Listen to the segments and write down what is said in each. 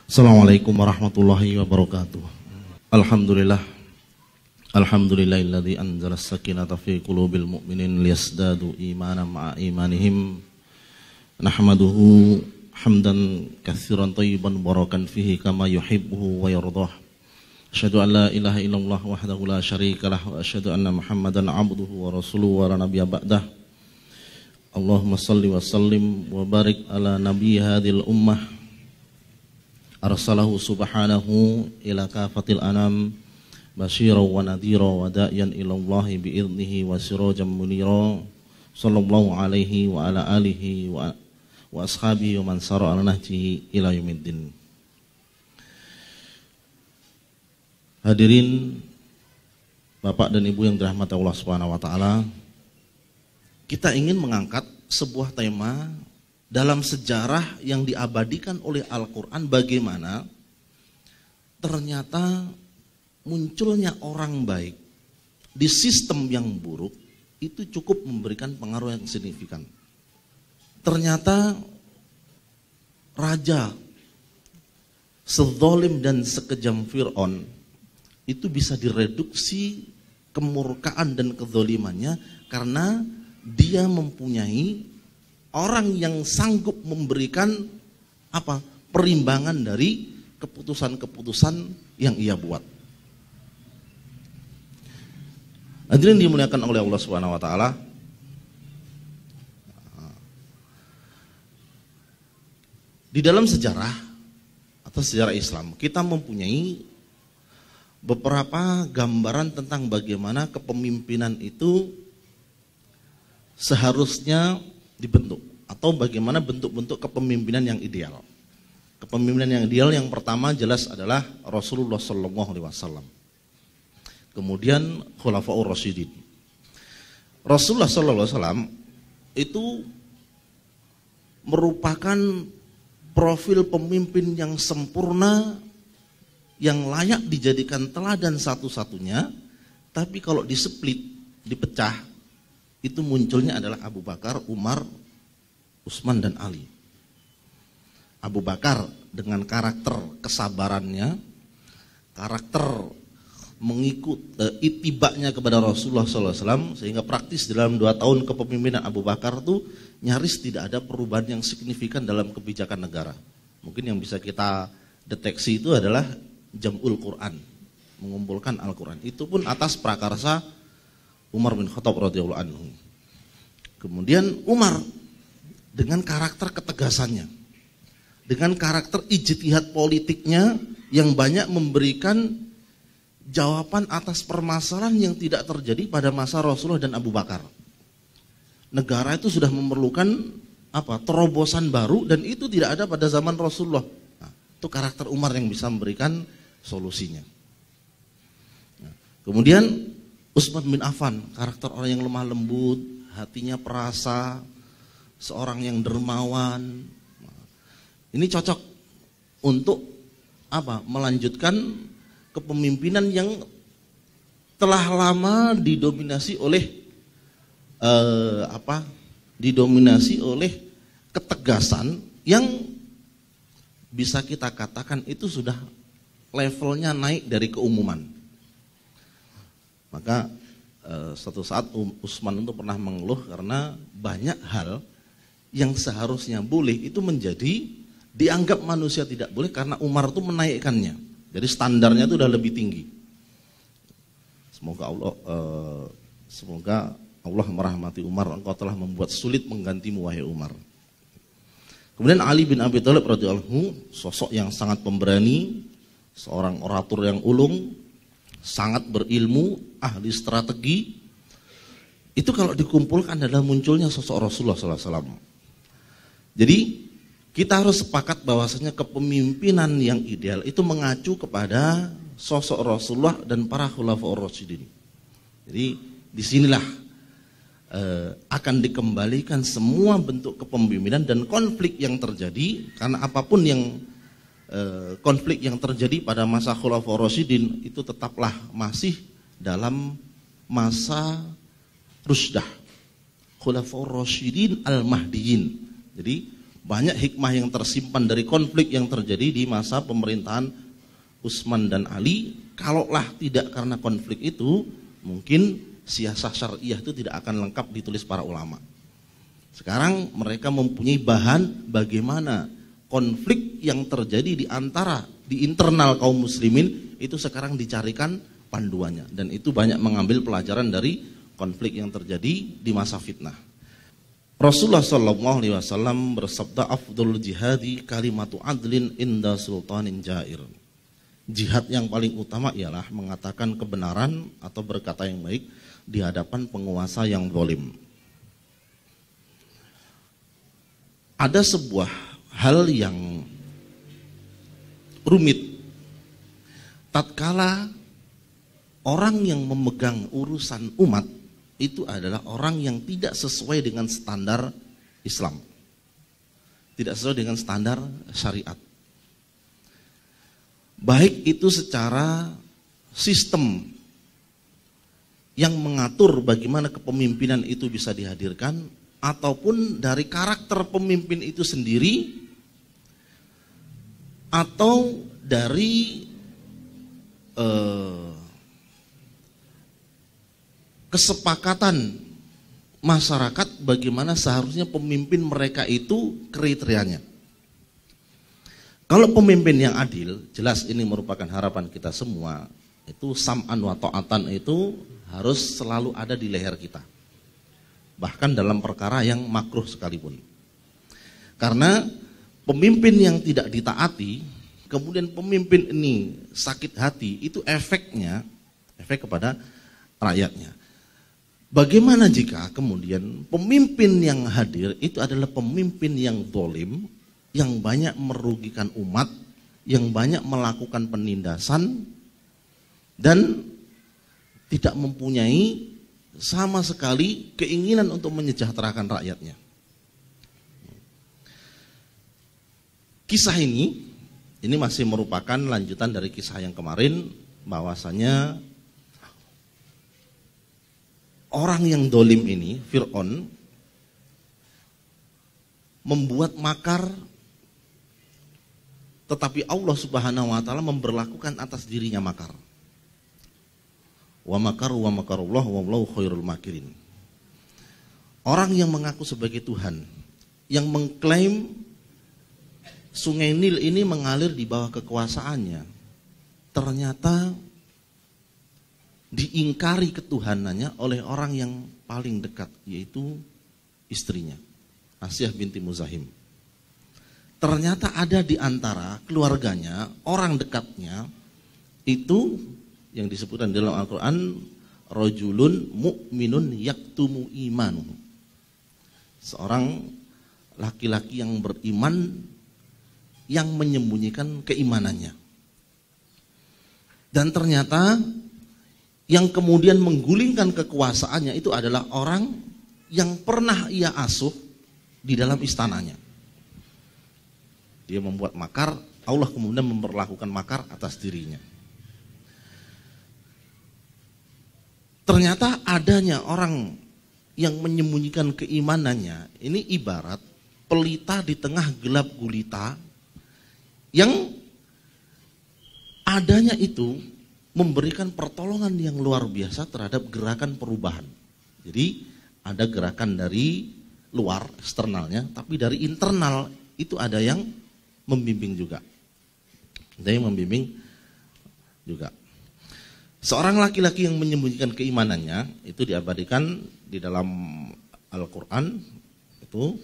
Assalamualaikum warahmatullahi wabarakatuh. Alhamdulillah. Alhamdulillahilladzi anzala as-sakinata fi qulubil mu'minin liyazdadu imanan ma'a imanihim. Nahmaduhu hamdan katsiran thayyiban barakan fihi kama yuhibbuhu wa yardah. Asyhadu an la ilaha illallah wahdahu la syarikalah wa asyhadu anna Muhammadan 'abduhu wa rasuluhu wa la nabiyya ba'dah. Allahumma shalli wa sallim wa barik ala nabiy hadhil ummah. Arsalahu subhanahu ila kafatil anam basyira wa nadhira wa da'iyan ilallahi bi'idnihi wa sirajan munira sallallahu alaihi wa ala alihi wa ashabihi wa man sara ala nahjihi ila yaumiddin. Hadirin Bapak dan Ibu yang dirahmati Allah Subhanahu wa taala, kita ingin mengangkat sebuah tema dalam sejarah yang diabadikan oleh Al-Quran, bagaimana ternyata munculnya orang baik di sistem yang buruk itu cukup memberikan pengaruh yang signifikan. Ternyata raja sedzalim dan sekejam Fir'aun itu bisa direduksi kemurkaan dan kezalimannya karena dia mempunyai orang yang sanggup memberikan perimbangan dari keputusan-keputusan yang ia buat. Hadirin dimuliakan oleh Allah Subhanahu wa taala. Di dalam sejarah atau sejarah Islam, kita mempunyai beberapa gambaran tentang bagaimana kepemimpinan itu seharusnya dibentuk, atau bagaimana bentuk-bentuk kepemimpinan yang ideal. Kepemimpinan yang ideal yang pertama jelas adalah Rasulullah SAW. Kemudian Khulafaur Rasyidin. Rasulullah SAW itu merupakan profil pemimpin yang sempurna, yang layak dijadikan teladan satu-satunya. Tapi kalau diseplit, dipecah, itu munculnya adalah Abu Bakar, Umar, Utsman dan Ali. Abu Bakar dengan karakter kesabarannya, karakter mengikut itibaknya kepada Rasulullah SAW, sehingga praktis dalam 2 tahun kepemimpinan Abu Bakar itu nyaris tidak ada perubahan yang signifikan dalam kebijakan negara. Mungkin yang bisa kita deteksi itu adalah Jam'ul Quran, mengumpulkan Al-Quran. Itu pun atas prakarsa Umar bin Khattab radhiyallahu anhu. Kemudian Umar dengan karakter ketegasannya, dengan karakter ijtihad politiknya yang banyak memberikan jawaban atas permasalahan yang tidak terjadi pada masa Rasulullah dan Abu Bakar. Negara itu sudah memerlukan terobosan baru dan itu tidak ada pada zaman Rasulullah. Nah, itu karakter Umar yang bisa memberikan solusinya. Nah, kemudian Utsman bin Affan, karakter orang yang lemah lembut, hatinya perasa, seorang yang dermawan. Ini cocok untuk melanjutkan kepemimpinan yang telah lama didominasi oleh ketegasan yang bisa kita katakan itu sudah levelnya naik dari keumuman. Maka suatu saat Utsman itu pernah mengeluh karena banyak hal yang seharusnya boleh itu menjadi dianggap manusia tidak boleh karena Umar itu menaikkannya. Jadi standarnya itu udah lebih tinggi. Semoga Allah merahmati Umar, engkau telah membuat sulit menggantimu wahai Umar. Kemudian Ali bin Abi Thalib radhiyallahu anhu, sosok yang sangat pemberani, seorang orator yang ulung, sangat berilmu, ahli strategi. Itu kalau dikumpulkan adalah munculnya sosok Rasulullah SAW. Jadi kita harus sepakat bahwasanya kepemimpinan yang ideal itu mengacu kepada sosok Rasulullah dan para Khulafaur Rasyidin. Jadi disinilah akan dikembalikan semua bentuk kepemimpinan dan konflik yang terjadi, karena apapun yang konflik yang terjadi pada masa Khulafaur Rasyidin itu tetaplah masih dalam masa rusdah, Khulafaur Rasyidin al-Mahdiyin. Jadi banyak hikmah yang tersimpan dari konflik yang terjadi di masa pemerintahan Utsman dan Ali. Kalaulah tidak karena konflik itu, mungkin siasah syariah itu tidak akan lengkap ditulis para ulama. Sekarang mereka mempunyai bahan bagaimana konflik yang terjadi di internal kaum muslimin itu sekarang dicarikan panduannya, dan itu banyak mengambil pelajaran dari konflik yang terjadi di masa fitnah. Rasulullah SAW bersabda, afdhul jihadi kalimatu adlin inda sultanin jair. Jihad yang paling utama ialah mengatakan kebenaran atau berkata yang baik di hadapan penguasa yang zalim. Ada sebuah hal yang rumit tatkala orang yang memegang urusan umat itu adalah orang yang tidak sesuai dengan standar Islam, tidak sesuai dengan standar syariat. Baik itu secara sistem yang mengatur bagaimana kepemimpinan itu bisa dihadirkan, ataupun dari karakter pemimpin itu sendiri, atau dari kesepakatan masyarakat bagaimana seharusnya pemimpin mereka itu kriterianya. Kalau pemimpin yang adil, jelas ini merupakan harapan kita semua, itu sam'an wa ta'atan itu harus selalu ada di leher kita. Bahkan dalam perkara yang makruh sekalipun. Karena pemimpin yang tidak ditaati, kemudian pemimpin ini sakit hati, itu efek kepada rakyatnya. Bagaimana jika kemudian pemimpin yang hadir itu adalah pemimpin yang zalim, yang banyak merugikan umat, yang banyak melakukan penindasan, dan tidak mempunyai sama sekali keinginan untuk menyejahterakan rakyatnya. Kisah ini masih merupakan lanjutan dari kisah yang kemarin, bahwasanya orang yang zalim ini, Fir'aun, membuat makar, tetapi Allah Subhanahu wa taala memberlakukan atas dirinya makar. Wa makaru wa makarullah wallahu khairul makirin. Orang yang mengaku sebagai Tuhan, yang mengklaim Sungai Nil ini mengalir di bawah kekuasaannya, ternyata diingkari ketuhanannya oleh orang yang paling dekat, yaitu istrinya, Asyah binti Muzahim. Ternyata ada di antara keluarganya, orang dekatnya, itu yang disebutkan dalam Al-Quran, rajulun mu'minun yaktumu imanuhu. Seorang laki-laki yang beriman yang menyembunyikan keimanannya. Dan ternyata yang kemudian menggulingkan kekuasaannya itu adalah orang yang pernah ia asuh di dalam istananya. Dia membuat makar, Allah kemudian memperlakukan makar atas dirinya. Ternyata adanya orang yang menyembunyikan keimanannya, ini ibarat pelita di tengah gelap gulita, yang adanya itu memberikan pertolongan yang luar biasa terhadap gerakan perubahan. Jadi ada gerakan dari luar, eksternalnya, tapi dari internal itu ada yang membimbing juga. Ada yang membimbing juga. Seorang laki-laki yang menyembunyikan keimanannya itu diabadikan di dalam Al-Quran, itu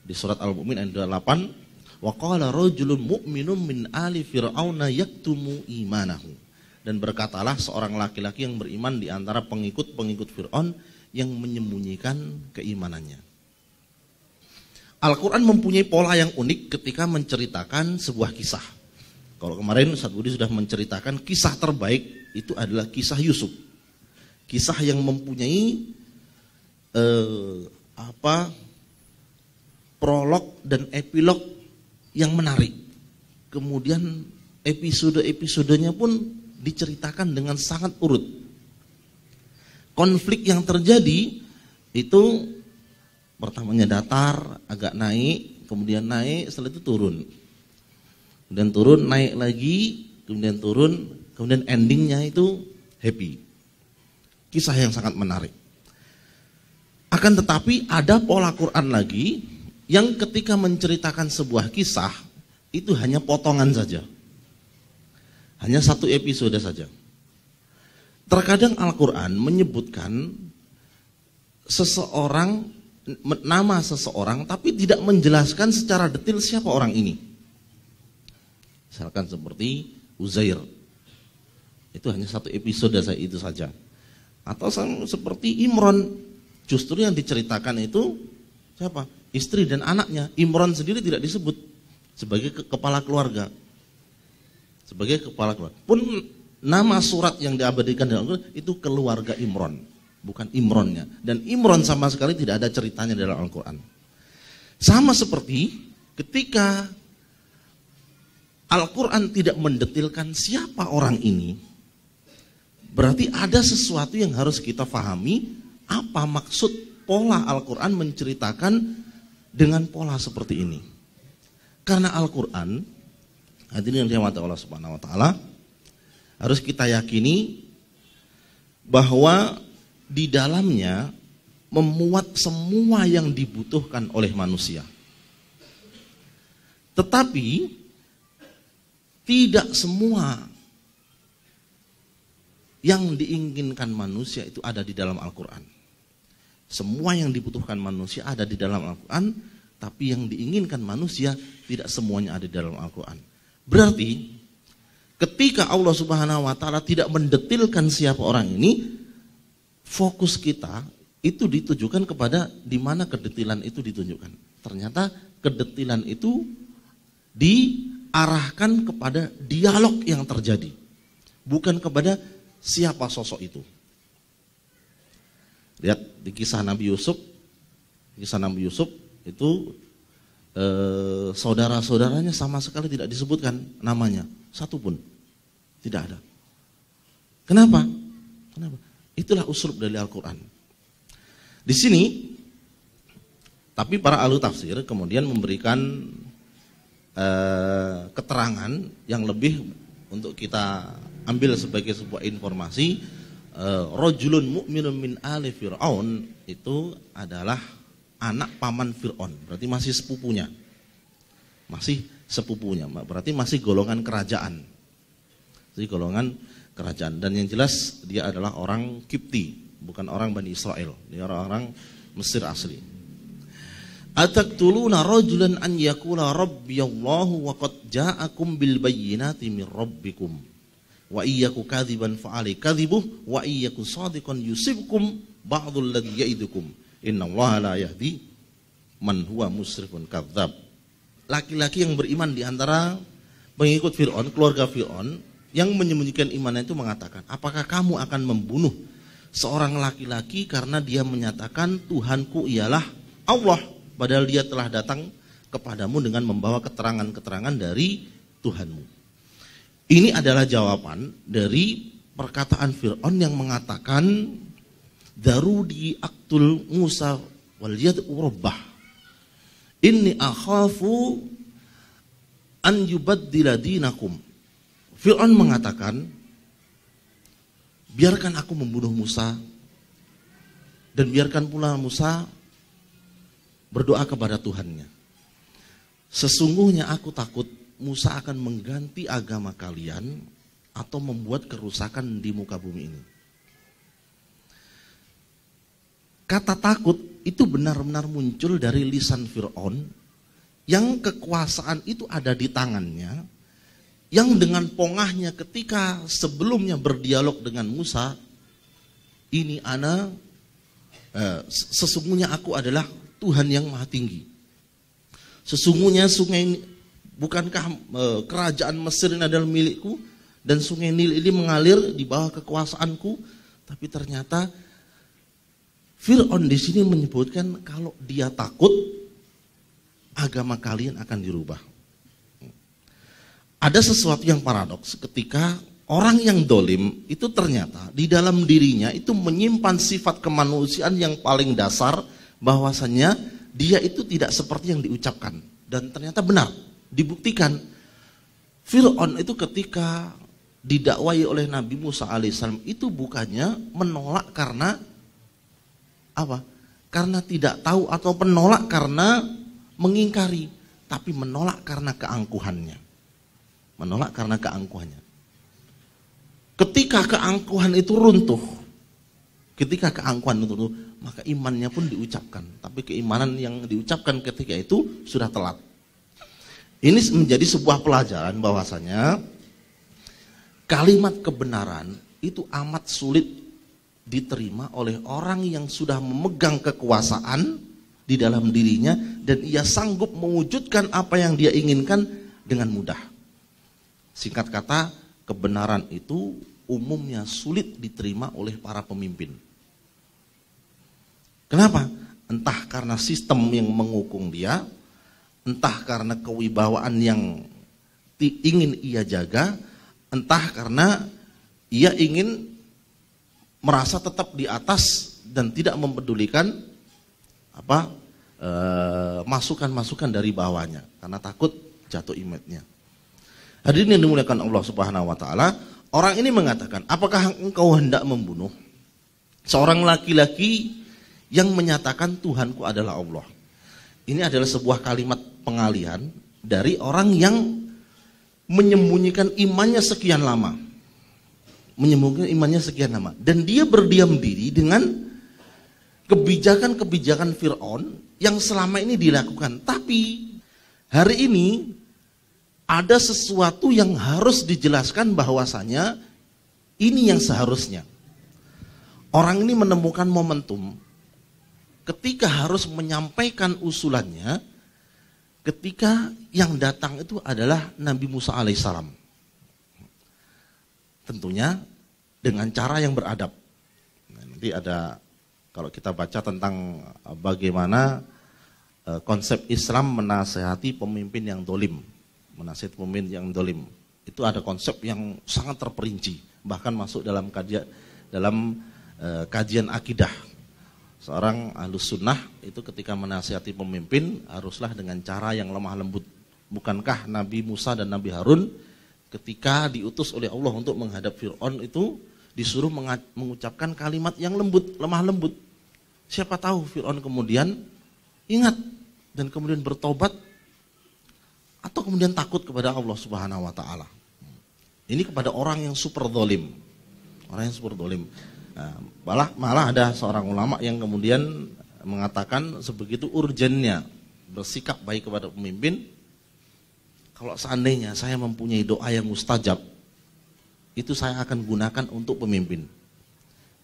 di surat Al-Mu'min ayat 28, wa qala rajulun mu'minun min ali fir'auna yaktumu imanahu. Dan berkatalah seorang laki-laki yang beriman di antara pengikut-pengikut Fir'aun yang menyembunyikan keimanannya. Al-Quran mempunyai pola yang unik ketika menceritakan sebuah kisah. Kalau kemarin Ustaz Budi sudah menceritakan kisah terbaik itu adalah kisah Yusuf. Kisah yang mempunyai prolog dan epilog yang menarik. Kemudian episode-episodenya pun diceritakan dengan sangat urut. Konflik yang terjadi itu pertamanya datar, agak naik, kemudian naik, setelah itu turun. Kemudian turun, naik lagi, kemudian turun, kemudian endingnya itu happy. Kisah yang sangat menarik. Akan tetapi ada pola Quran lagi yang ketika menceritakan sebuah kisah itu hanya potongan saja. Hanya satu episode saja. Terkadang Al-Quran menyebutkan seseorang, nama seseorang, tapi tidak menjelaskan secara detail siapa orang ini. Misalkan seperti Uzair, itu hanya satu episode itu saja. Atau seperti Imron, justru yang diceritakan itu siapa? Istri dan anaknya. Imron sendiri tidak disebut sebagai kepala keluarga. Sebagai kepala keluarga. Pun nama surat yang diabadikan dalam Al-Quran itu keluarga Imron, bukan Imronnya. Dan Imron sama sekali tidak ada ceritanya dalam Al-Quran. Sama seperti ketika Al-Quran tidak mendetilkan siapa orang ini, berarti ada sesuatu yang harus kita pahami, apa maksud pola Al-Quran menceritakan dengan pola seperti ini. Karena Al-Quran, hadirin yang dirahmati Allah Subhanahu wa taala, harus kita yakini bahwa di dalamnya memuat semua yang dibutuhkan oleh manusia. Tetapi tidak semua yang diinginkan manusia itu ada di dalam Al-Quran. Semua yang dibutuhkan manusia ada di dalam Al-Quran, tapi yang diinginkan manusia tidak semuanya ada di dalam Al-Quran. Berarti ketika Allah Subhanahu wa taala tidak mendetilkan siapa orang ini, fokus kita itu ditujukan kepada di mana kedetilan itu ditunjukkan. Ternyata kedetilan itu diarahkan kepada dialog yang terjadi, bukan kepada siapa sosok itu. Lihat di kisah Nabi Yusuf. Kisah Nabi Yusuf itu saudara-saudaranya sama sekali tidak disebutkan namanya, satu pun tidak ada. Kenapa? Kenapa? Itulah uslub dari Al-Quran. Di sini, tapi para ahli tafsir kemudian memberikan keterangan yang lebih untuk kita ambil sebagai sebuah informasi. Rajulun mu'minun min ali Fir'aun itu adalah anak paman Fir'aun, berarti masih sepupunya. Masih sepupunya, berarti masih golongan kerajaan. Masih golongan kerajaan. Dan yang jelas dia adalah orang Kipti, bukan orang Bani Israel. Dia orang Mesir asli. Ataqtuluna rajulan an yaqula rabbiyallahu wa qad ja'akum bil bayyinati min rabbikum. Wa iyyaku kadziban fa'ali kadzibuh wa iyyaku shadiqan yusibkum ba'dul ladzi ya'idukum innallaha la yahdi man huwa musrifun kadzdzab. Laki-laki yang beriman di antara pengikut Fir'aun, keluarga Fir'aun, yang menyembunyikan imannya itu mengatakan, apakah kamu akan membunuh seorang laki-laki karena dia menyatakan Tuhanku ialah Allah, padahal dia telah datang kepadamu dengan membawa keterangan-keterangan dari Tuhanmu. Ini adalah jawaban dari perkataan Fir'aun yang mengatakan Darudi aktul Musa wal yad'u rabbah inni akhafu an yubaddila dinakum. Fir'aun mengatakan, biarkan aku membunuh Musa dan biarkan pula Musa berdoa kepada Tuhannya. Sesungguhnya aku takut Musa akan mengganti agama kalian atau membuat kerusakan di muka bumi ini. Kata takut itu benar-benar muncul dari lisan Fir'aun yang kekuasaan itu ada di tangannya, yang dengan pongahnya ketika sebelumnya berdialog dengan Musa, ini sesungguhnya aku adalah Tuhan yang maha tinggi. Sesungguhnya sungai ini, bukankah kerajaan Mesir ini adalah milikku dan sungai Nil ini mengalir di bawah kekuasaanku? Tapi ternyata Fir'aun di sini menyebutkan kalau dia takut agama kalian akan dirubah. Ada sesuatu yang paradoks ketika orang yang dolim itu ternyata di dalam dirinya itu menyimpan sifat kemanusiaan yang paling dasar, bahwasannya dia itu tidak seperti yang diucapkan. Dan ternyata benar, dibuktikan. Fir'aun itu ketika didakwai oleh Nabi Musa alaihissalam itu bukannya menolak karena apa? Karena tidak tahu atau menolak karena mengingkari, tapi menolak karena keangkuhannya. Menolak karena keangkuhannya. Ketika keangkuhan itu runtuh, maka imannya pun diucapkan. Tapi keimanan yang diucapkan ketika itu sudah telat. Ini menjadi sebuah pelajaran bahwasanya kalimat kebenaran itu amat sulit diterima oleh orang yang sudah memegang kekuasaan di dalam dirinya dan ia sanggup mewujudkan apa yang dia inginkan dengan mudah. Singkat kata, kebenaran itu umumnya sulit diterima oleh para pemimpin. Kenapa? Entah karena sistem yang mengukung dia, entah karena kewibawaan yang ingin ia jaga, entah karena ia ingin merasa tetap di atas dan tidak mempedulikan masukan-masukan dari bawahnya karena takut jatuh image-nya. Hadirin yang dimuliakan Allah Subhanahu wa taala, orang ini mengatakan, "Apakah engkau hendak membunuh seorang laki-laki yang menyatakan Tuhanku adalah Allah?" Ini adalah sebuah kalimat pengalihan dari orang yang menyembunyikan imannya sekian lama. Dan dia berdiam diri dengan kebijakan-kebijakan Fir'aun yang selama ini dilakukan. Tapi hari ini ada sesuatu yang harus dijelaskan bahwasanya ini yang seharusnya. Orang ini menemukan momentum ketika harus menyampaikan usulannya, ketika yang datang itu adalah Nabi Musa alaihissalam. Tentunya dengan cara yang beradab. Nanti ada, kalau kita baca tentang bagaimana konsep Islam menasehati pemimpin yang dolim. Menasihati pemimpin yang dolim. Itu ada konsep yang sangat terperinci. Bahkan masuk dalam kajian akidah. Seorang ahlus sunnah itu ketika menasihati pemimpin haruslah dengan cara yang lemah lembut. Bukankah Nabi Musa dan Nabi Harun ketika diutus oleh Allah untuk menghadap Fir'aun itu disuruh mengucapkan kalimat yang lembut, lemah lembut. Siapa tahu Fir'aun kemudian ingat dan kemudian bertobat atau kemudian takut kepada Allah Subhanahu wa taala. Ini kepada orang yang super zalim. Orang yang super zalim. Nah, malah ada seorang ulama yang kemudian mengatakan sebegitu urgennya bersikap baik kepada pemimpin, kalau seandainya saya mempunyai doa yang mustajab, itu saya akan gunakan untuk pemimpin.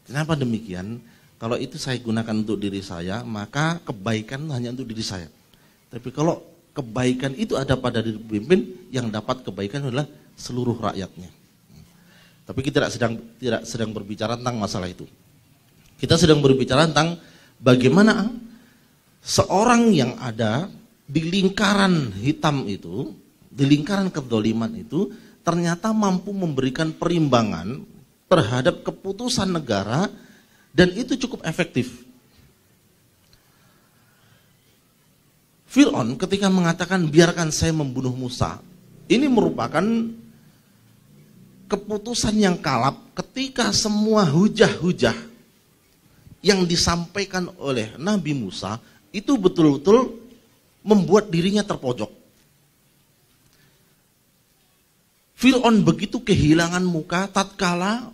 Kenapa demikian? Kalau itu saya gunakan untuk diri saya, maka kebaikan hanya untuk diri saya. Tapi kalau kebaikan itu ada pada diri pemimpin, yang dapat kebaikan adalah seluruh rakyatnya. Tapi kita tidak sedang berbicara tentang masalah itu. Kita sedang berbicara tentang bagaimana seorang yang ada di lingkaran hitam itu, di lingkaran kedzaliman itu, ternyata mampu memberikan perimbangan terhadap keputusan negara dan itu cukup efektif. Fir'aun ketika mengatakan biarkan saya membunuh Musa, ini merupakan keputusan yang kalap ketika semua hujah-hujah yang disampaikan oleh Nabi Musa itu betul-betul membuat dirinya terpojok. Fir'aun begitu kehilangan muka tatkala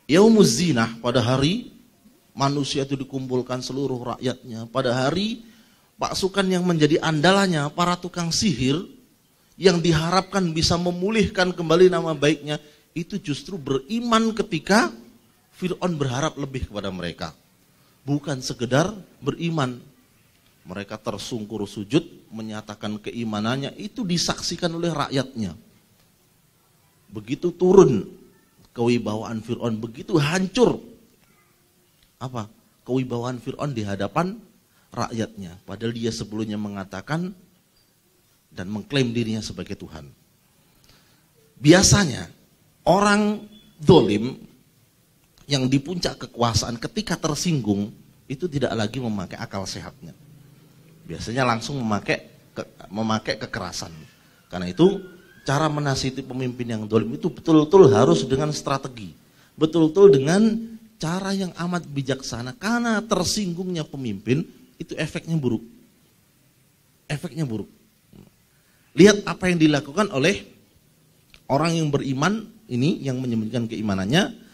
Yaumuz Zinah, pada hari manusia itu dikumpulkan seluruh rakyatnya, pada hari pasukan yang menjadi andalannya para tukang sihir yang diharapkan bisa memulihkan kembali nama baiknya, itu justru beriman ketika Fir'aun berharap lebih kepada mereka. Bukan sekedar beriman. Mereka tersungkur sujud, menyatakan keimanannya, itu disaksikan oleh rakyatnya. Begitu turun kewibawaan Fir'aun, begitu hancur kewibawaan Fir'aun di hadapan rakyatnya. Padahal dia sebelumnya mengatakan dan mengklaim dirinya sebagai Tuhan. Biasanya orang dolim yang di puncak kekuasaan ketika tersinggung itu tidak lagi memakai akal sehatnya. Biasanya langsung memakai memakai kekerasan. Karena itu cara menasihati pemimpin yang zalim itu betul-betul harus dengan strategi, betul-betul dengan cara yang amat bijaksana. Karena tersinggungnya pemimpin itu efeknya buruk. Efeknya buruk. Lihat apa yang dilakukan oleh orang yang beriman ini, yang menyembunyikan keimanannya.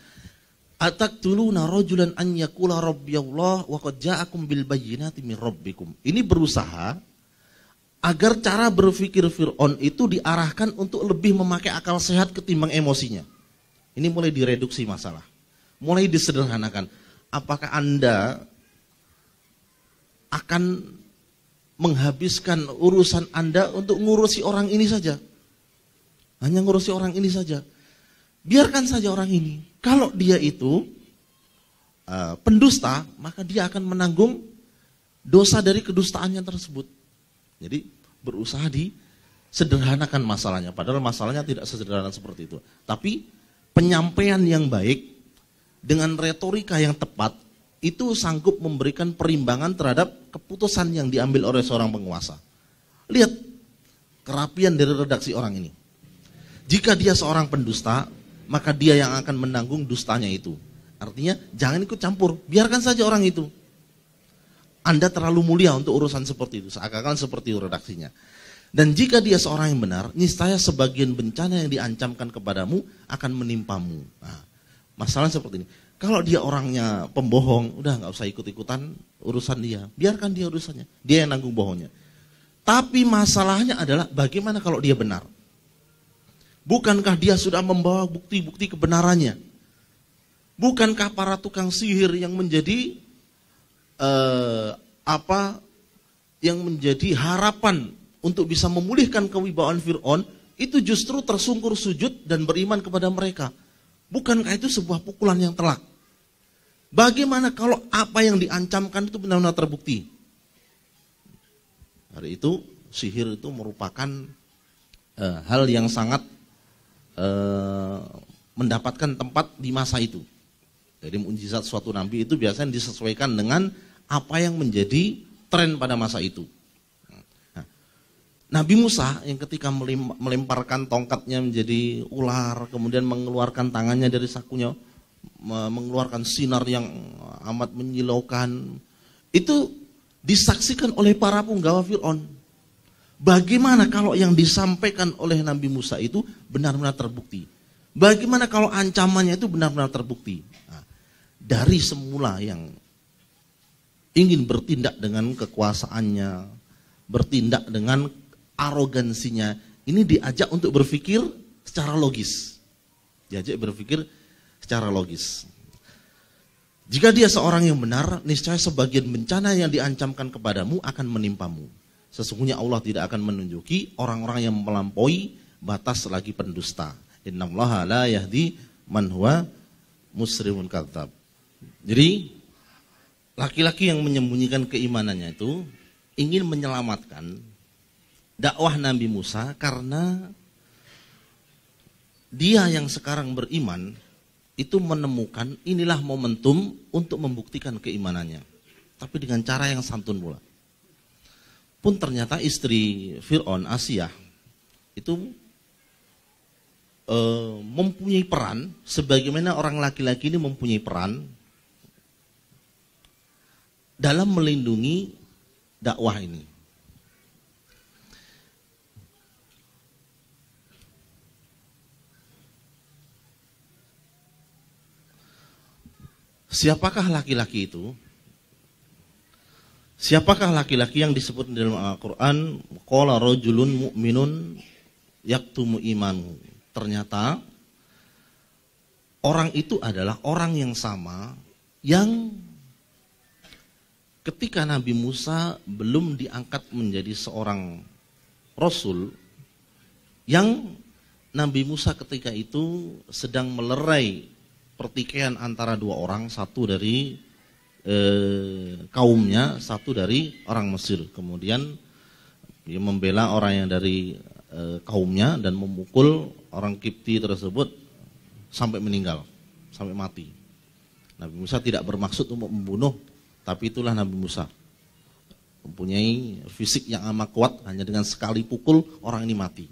Ataqtuluna rajulan an yaqula rabbiyallah wa qad ja'akum bil bayyinati min rabbikum. Ini berusaha agar cara berpikir Fir'aun itu diarahkan untuk lebih memakai akal sehat ketimbang emosinya. Ini mulai direduksi masalah, mulai disederhanakan. Apakah Anda akan menghabiskan urusan Anda untuk ngurusi orang ini saja? Hanya ngurusi orang ini saja. Biarkan saja orang ini. Kalau dia itu pendusta, maka dia akan menanggung dosa dari kedustaannya tersebut. Jadi berusaha disederhanakan masalahnya. Padahal masalahnya tidak sesederhana seperti itu. Tapi penyampaian yang baik dengan retorika yang tepat itu sanggup memberikan perimbangan terhadap keputusan yang diambil oleh seorang penguasa. Lihat kerapian dari redaksi orang ini. Jika dia seorang pendusta, maka dia yang akan menanggung dustanya itu. Artinya jangan ikut campur, biarkan saja orang itu. Anda terlalu mulia untuk urusan seperti itu, seakan-akan seperti itu redaksinya. Dan jika dia seorang yang benar, niscaya sebagian bencana yang diancamkan kepadamu akan menimpamu. Nah, masalah seperti ini. Kalau dia orangnya pembohong, udah nggak usah ikut-ikutan urusan dia, biarkan dia urusannya, dia yang nanggung bohongnya. Tapi masalahnya adalah bagaimana kalau dia benar? Bukankah dia sudah membawa bukti-bukti kebenarannya? Bukankah para tukang sihir yang menjadi yang menjadi harapan untuk bisa memulihkan kewibawaan Fir'aun itu justru tersungkur sujud dan beriman kepada mereka? Bukankah itu sebuah pukulan yang telak? Bagaimana kalau apa yang diancamkan itu benar-benar terbukti? Hari itu sihir itu merupakan hal yang sangat mendapatkan tempat di masa itu. Jadi mukjizat suatu nabi itu biasanya disesuaikan dengan apa yang menjadi tren pada masa itu. Nah, Nabi Musa yang ketika melemparkan tongkatnya menjadi ular, kemudian mengeluarkan tangannya dari sakunya, mengeluarkan sinar yang amat menyilaukan, itu disaksikan oleh para punggawa Fir'aun. Bagaimana kalau yang disampaikan oleh Nabi Musa itu benar-benar terbukti? Bagaimana kalau ancamannya itu benar-benar terbukti? Nah, dari semula yang ingin bertindak dengan kekuasaannya, bertindak dengan arogansinya, ini diajak untuk berpikir secara logis. Diajak berpikir secara logis. Jika dia seorang yang benar, niscaya sebagian bencana yang diancamkan kepadamu akan menimpamu. Sesungguhnya Allah tidak akan menunjuki orang-orang yang melampaui batas lagi pendusta. Innallaha la yahdi man huwa musrimun kadzdzab. Jadi laki-laki yang menyembunyikan keimanannya itu ingin menyelamatkan dakwah Nabi Musa karena dia yang sekarang beriman itu menemukan inilah momentum untuk membuktikan keimanannya. Tapi dengan cara yang santun pula. Pun ternyata istri Fir'aun, Asiyah, itu mempunyai peran, sebagaimana orang laki-laki ini mempunyai peran dalam melindungi dakwah ini. Siapakah laki-laki itu? Siapakah laki-laki yang disebut dalam Al-Quran? Qala rajulun mu'minun yaktumu imanu. Ternyata orang itu adalah orang yang sama yang ketika Nabi Musa belum diangkat menjadi seorang Rasul, yang Nabi Musa ketika itu sedang melerai pertikaian antara dua orang, satu dari kaumnya, satu dari orang Mesir. Kemudian dia membela orang yang dari kaumnya dan memukul orang Kipti tersebut sampai meninggal, sampai mati. Nabi Musa tidak bermaksud untuk membunuh, tapi itulah Nabi Musa. mempunyai fisik yang amat kuat, hanya dengan sekali pukul orang ini mati.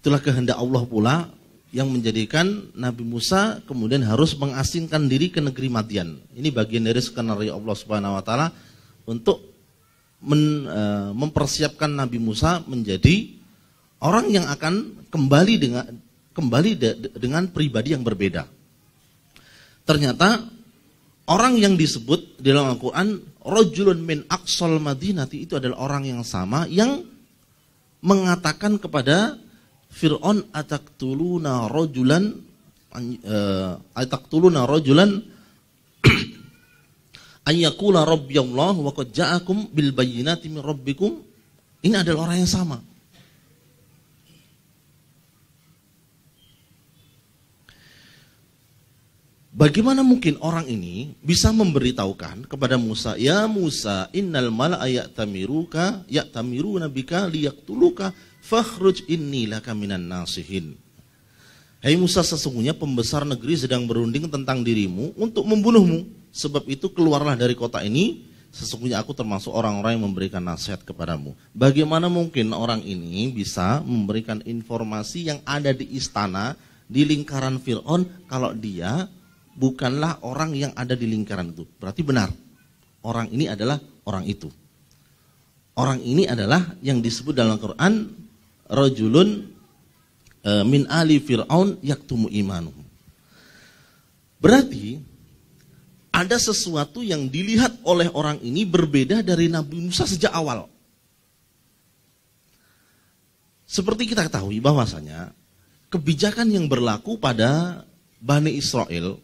Itulah kehendak Allah pula yang menjadikan Nabi Musa kemudian harus mengasingkan diri ke negeri Madian. Ini bagian dari skenario Allah Subhanahu wa taala untuk mempersiapkan Nabi Musa menjadi orang yang akan kembali dengan pribadi yang berbeda. Ternyata orang yang disebut di dalam Al-Qur'an rajulun min aqsal madinati itu adalah orang yang sama yang mengatakan kepada Fir'aun ataqtuluna rajulan ayyakula rabbiyallah wa qad ja'akum bil bayyinati min rabbikum. Ini adalah orang yang sama. Bagaimana mungkin orang ini bisa memberitahukan kepada Musa, ya Musa, innal mala'a ya'tamiruna bika liyaqtuluka fakhruj inni laka minan nasihin. Hai Musa, sesungguhnya pembesar negeri sedang berunding tentang dirimu untuk membunuhmu. Sebab itu keluarlah dari kota ini, sesungguhnya aku termasuk orang-orang yang memberikan nasihat kepadamu. Bagaimana mungkin orang ini bisa memberikan informasi yang ada di istana, di lingkaran Fir'aun, kalau dia bukanlah orang yang ada di lingkaran itu? Berarti benar, orang ini adalah orang itu. Orang ini adalah yang disebut dalam Al-Quran rajulun min ali fir'aun yaktumu imanuhu. Berarti ada sesuatu yang dilihat oleh orang ini berbeda dari Nabi Musa sejak awal. Seperti kita ketahui bahwasanya kebijakan yang berlaku pada Bani Israel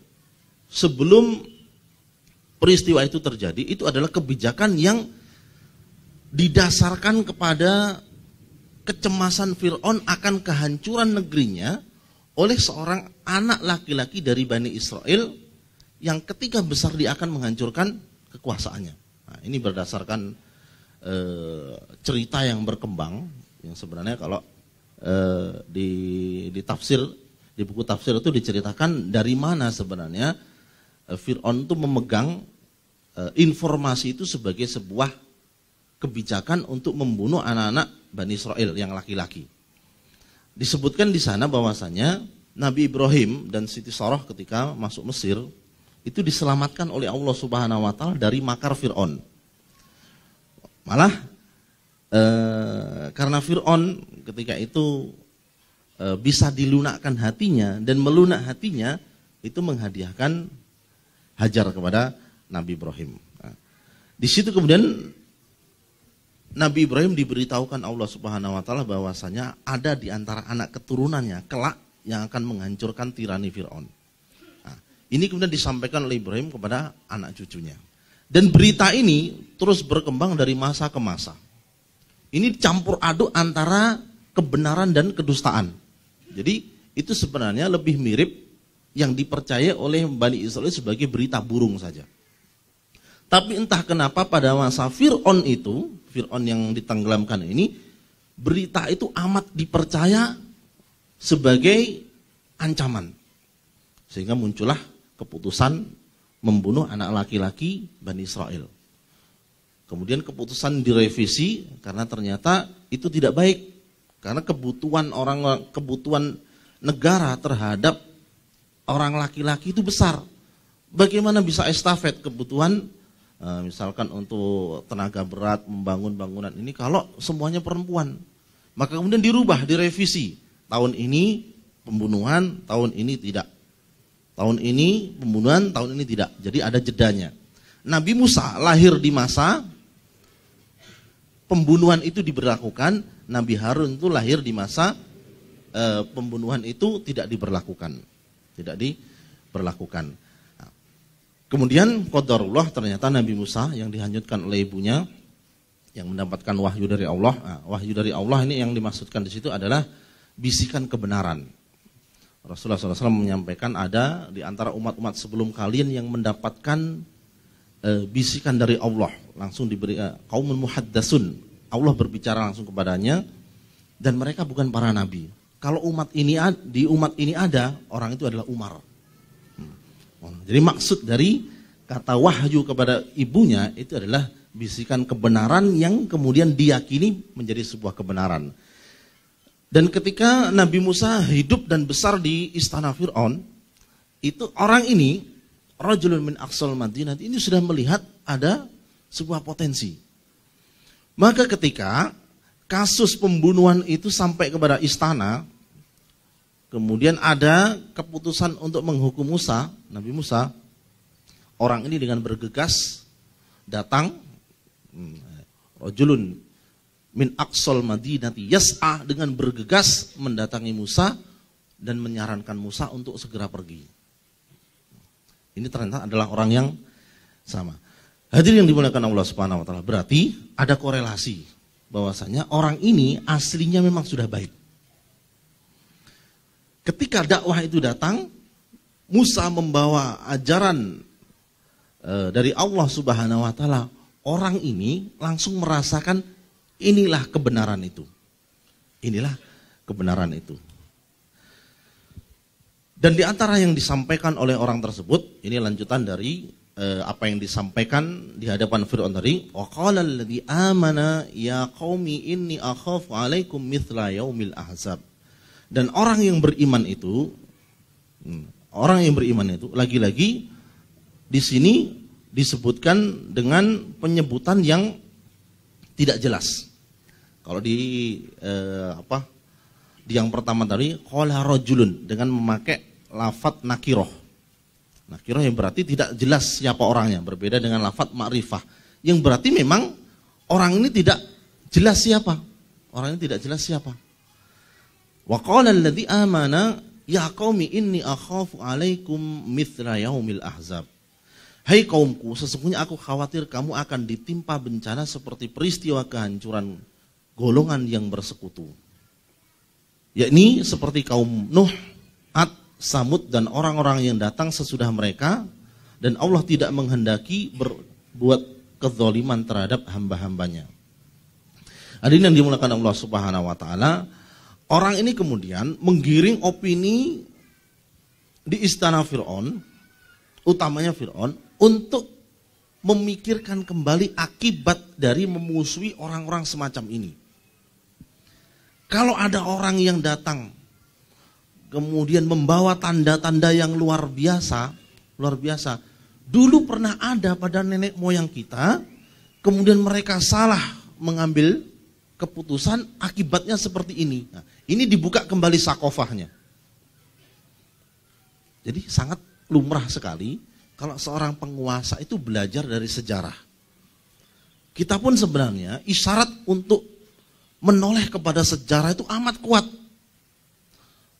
sebelum peristiwa itu terjadi, itu adalah kebijakan yang didasarkan kepada kecemasan Fir'aun akan kehancuran negerinya oleh seorang anak laki-laki dari Bani Israel yang ketika besar dia akan menghancurkan kekuasaannya. Nah, ini berdasarkan cerita yang berkembang, yang sebenarnya kalau di tafsir, di buku tafsir itu diceritakan dari mana sebenarnya Fir'aun itu memegang informasi itu sebagai sebuah kebijakan untuk membunuh anak-anak Bani Israel yang laki-laki. Disebutkan di sana bahwasanya Nabi Ibrahim dan Siti Sarah ketika masuk Mesir itu diselamatkan oleh Allah Subhanahu wa taala dari makar Fir'aun. Malah karena Fir'aun ketika itu bisa dilunakkan hatinya dan melunak hatinya, itu menghadiahkan Hajar kepada Nabi Ibrahim. Nah, di situ kemudian Nabi Ibrahim diberitahukan Allah Subhanahu wa taala bahwasanya ada di antara anak keturunannya kelak yang akan menghancurkan tirani Fir'aun. Nah, ini kemudian disampaikan oleh Ibrahim kepada anak cucunya. Dan berita ini terus berkembang dari masa ke masa. Ini campur aduk antara kebenaran dan kedustaan. Jadi itu sebenarnya lebih mirip yang dipercaya oleh Bani Israel sebagai berita burung saja. Tapi entah kenapa pada masa Fir'aun itu, Fir'aun yang ditenggelamkan ini, berita itu amat dipercaya sebagai ancaman. Sehingga muncullah keputusan membunuh anak laki-laki Bani Israel. Kemudian keputusan direvisi karena ternyata itu tidak baik. Karena kebutuhan negara terhadap orang laki-laki itu besar. Bagaimana bisa estafet kebutuhan misalkan untuk tenaga berat membangun bangunan ini kalau semuanya perempuan? Maka kemudian dirubah, direvisi. Tahun ini pembunuhan, tahun ini tidak. Tahun ini pembunuhan, tahun ini tidak. Jadi ada jedanya. Nabi Musa lahir di masa pembunuhan itu diberlakukan, Nabi Harun itu lahir di masa pembunuhan itu tidak diberlakukan. Tidak diberlakukan. Nah, kemudian qadarullah, ternyata Nabi Musa yang dihanyutkan oleh ibunya yang mendapatkan wahyu dari Allah. Nah, wahyu dari Allah ini yang dimaksudkan di situ adalah bisikan kebenaran. Rasulullah SAW menyampaikan ada di antara umat-umat sebelum kalian yang mendapatkan bisikan dari Allah, langsung diberi qaumun muhaddatsun. Allah berbicara langsung kepadanya dan mereka bukan para nabi. Kalau umat ini di umat ini ada, orang itu adalah Umar. Jadi maksud dari kata wahyu kepada ibunya itu adalah bisikan kebenaran yang kemudian diyakini menjadi sebuah kebenaran. Dan ketika Nabi Musa hidup dan besar di istana Fir'aun, itu orang ini, rajulun min aqsal Madinah, ini sudah melihat ada sebuah potensi. Maka ketika kasus pembunuhan itu sampai kepada istana, kemudian ada keputusan untuk menghukum Musa, Nabi Musa, orang ini dengan bergegas datang, rajulun min aqsal Madinati yas'a, dengan bergegas mendatangi Musa dan menyarankan Musa untuk segera pergi. Ini ternyata adalah orang yang sama. Hadirin yang dimuliakan Allah Subhanahu wa taala, berarti ada korelasi bahwasanya orang ini aslinya memang sudah baik. Ketika dakwah itu datang, Musa membawa ajaran dari Allah Subhanahu wa taala, orang ini langsung merasakan inilah kebenaran itu. Inilah kebenaran itu. Dan di antara yang disampaikan oleh orang tersebut, ini lanjutan dari apa yang disampaikan di hadapan Fir'aun tadi, wa qala alladzi amana ya qaumi inni akhafu 'alaikum mithla yaumil ahzab. Dan orang yang beriman itu lagi-lagi di sini disebutkan dengan penyebutan yang tidak jelas. Kalau di di yang pertama tadi qala rajulun dengan memakai lafadz nakiroh. Nakiroh yang berarti tidak jelas siapa orangnya, berbeda dengan lafadz ma'rifah yang berarti memang orang ini tidak jelas siapa. Orang ini tidak jelas siapa. Wa qala alladzi amana ya qaumi inni akhafu 'alaikum mithla yaumil ahzab. Hai kaumku, sesungguhnya aku khawatir kamu akan ditimpa bencana seperti peristiwa kehancuran golongan yang bersekutu. Yakni seperti kaum Nuh, Ad, Samud dan orang-orang yang datang sesudah mereka, dan Allah tidak menghendaki berbuat kezaliman terhadap hamba-hambanya. Hadirin yang dimuliakan Allah Subhanahu wa taala, orang ini kemudian menggiring opini di istana Fir'aun, utamanya Fir'aun, untuk memikirkan kembali akibat dari memusuhi orang-orang semacam ini. Kalau ada orang yang datang kemudian membawa tanda-tanda yang luar biasa. Dulu pernah ada pada nenek moyang kita, kemudian mereka salah mengambil keputusan, akibatnya seperti ini. Nah, ini dibuka kembali sakofahnya. Jadi sangat lumrah sekali kalau seorang penguasa itu belajar dari sejarah. Kita pun sebenarnya isyarat untuk menoleh kepada sejarah itu amat kuat.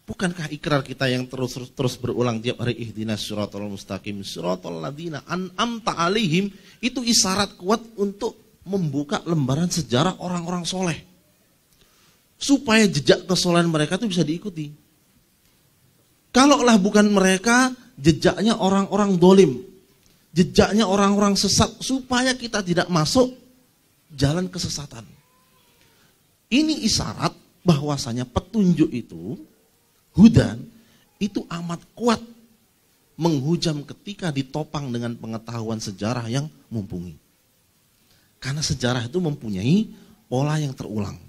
Bukankah ikrar kita yang terus berulang tiap hari, ihdinas siratal mustaqim siratal ladzina an'amta alaihim, itu isyarat kuat untuk membuka lembaran sejarah orang-orang soleh, supaya jejak kesolehan mereka itu bisa diikuti. Kalaulah bukan mereka, jejaknya orang-orang dolim, jejaknya orang-orang sesat, supaya kita tidak masuk jalan kesesatan. Ini isyarat bahwasanya petunjuk itu, hudan, itu amat kuat menghujam ketika ditopang dengan pengetahuan sejarah yang mumpuni. Karena sejarah itu mempunyai pola yang terulang.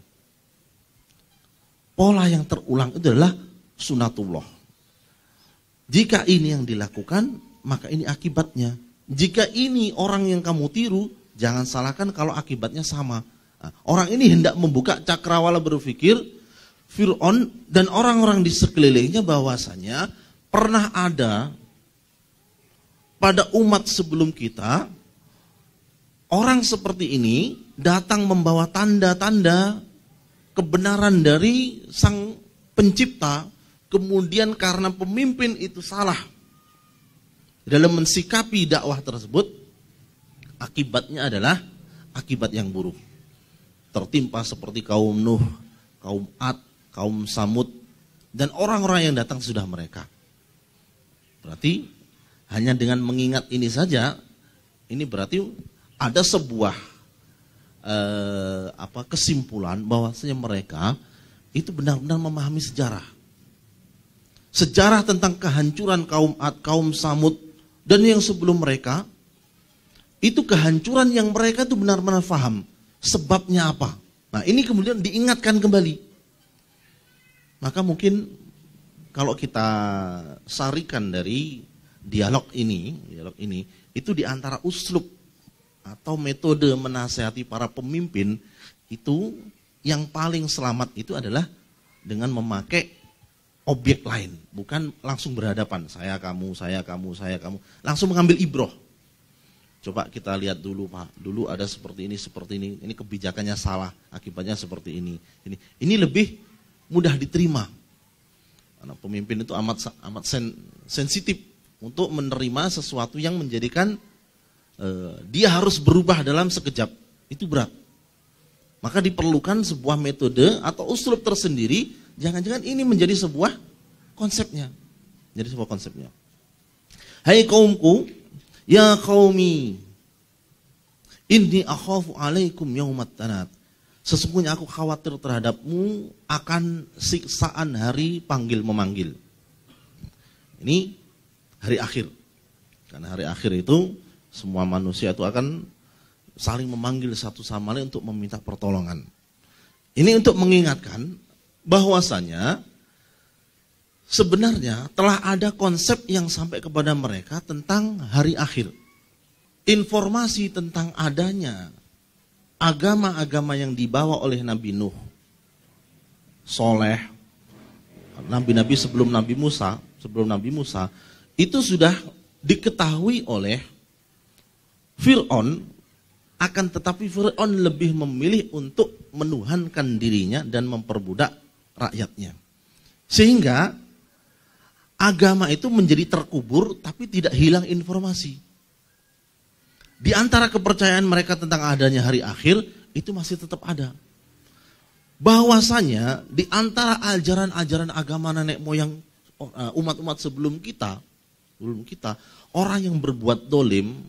Pola yang terulang itu adalah sunatullah. Jika ini yang dilakukan, maka ini akibatnya. Jika ini orang yang kamu tiru, jangan salahkan kalau akibatnya sama. Nah, orang ini hendak membuka cakrawala berpikir Fir'aun dan orang-orang di sekelilingnya bahwasanya pernah ada pada umat sebelum kita orang seperti ini datang membawa tanda-tanda kebenaran dari sang pencipta, kemudian karena pemimpin itu salah dalam mensikapi dakwah tersebut, akibatnya adalah akibat yang buruk. Tertimpa seperti kaum Nuh, kaum Ad, kaum Samud, dan orang-orang yang datang sudah mereka. Berarti hanya dengan mengingat ini saja, ini berarti ada sebuah kesimpulan bahwasanya mereka itu benar-benar memahami sejarah. Sejarah tentang kehancuran kaum Ad, kaum Samud, dan yang sebelum mereka, Itu kehancuran yang mereka itu benar-benar paham sebabnya apa. Nah, ini kemudian diingatkan kembali. Maka mungkin kalau kita sarikan dari dialog ini itu di antara uslub atau metode menasihati para pemimpin itu yang paling selamat itu adalah dengan memakai objek lain, bukan langsung berhadapan, saya kamu, langsung mengambil ibroh. Coba kita lihat dulu Pak, dulu ada seperti ini kebijakannya salah, akibatnya seperti ini. Ini lebih mudah diterima. Karena pemimpin itu amat sensitif untuk menerima sesuatu yang menjadikan dia harus berubah dalam sekejap. Itu berat. Maka diperlukan sebuah metode atau uslub tersendiri. Jangan-jangan ini menjadi sebuah konsepnya. Hai kaumku, ya qaumi, inni akhafu alaikum yaumat tanad. Sesungguhnya aku khawatir terhadapmu akan siksaan hari panggil memanggil. Ini hari akhir. Karena hari akhir itu semua manusia itu akan saling memanggil satu sama lain untuk meminta pertolongan. Ini untuk mengingatkan bahwasanya sebenarnya telah ada konsep yang sampai kepada mereka tentang hari akhir. Informasi tentang adanya agama-agama yang dibawa oleh Nabi Nuh, Soleh, nabi-nabi sebelum Nabi Musa, itu sudah diketahui oleh Fir'aun. Akan tetapi Fir'aun lebih memilih untuk menuhankan dirinya dan memperbudak rakyatnya. Sehingga agama itu menjadi terkubur tapi tidak hilang informasi. Di antara kepercayaan mereka tentang adanya hari akhir itu masih tetap ada. Bahwasanya di antara ajaran-ajaran agama nenek moyang umat-umat sebelum kita, orang yang berbuat dolim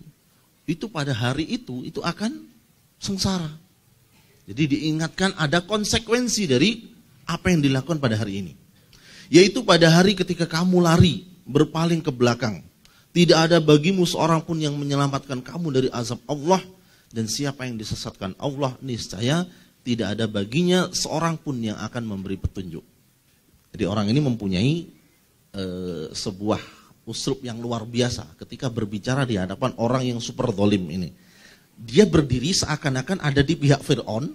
itu pada hari itu akan sengsara. Jadi diingatkan ada konsekuensi dari apa yang dilakukan pada hari ini. Yaitu pada hari ketika kamu lari, berpaling ke belakang. Tidak ada bagimu seorang pun yang menyelamatkan kamu dari azab Allah. Dan siapa yang disesatkan Allah, niscaya tidak ada baginya seorang pun yang akan memberi petunjuk. Jadi orang ini mempunyai sebuah uslub yang luar biasa ketika berbicara di hadapan orang yang super zalim ini. Dia berdiri seakan-akan ada di pihak Fir'aun.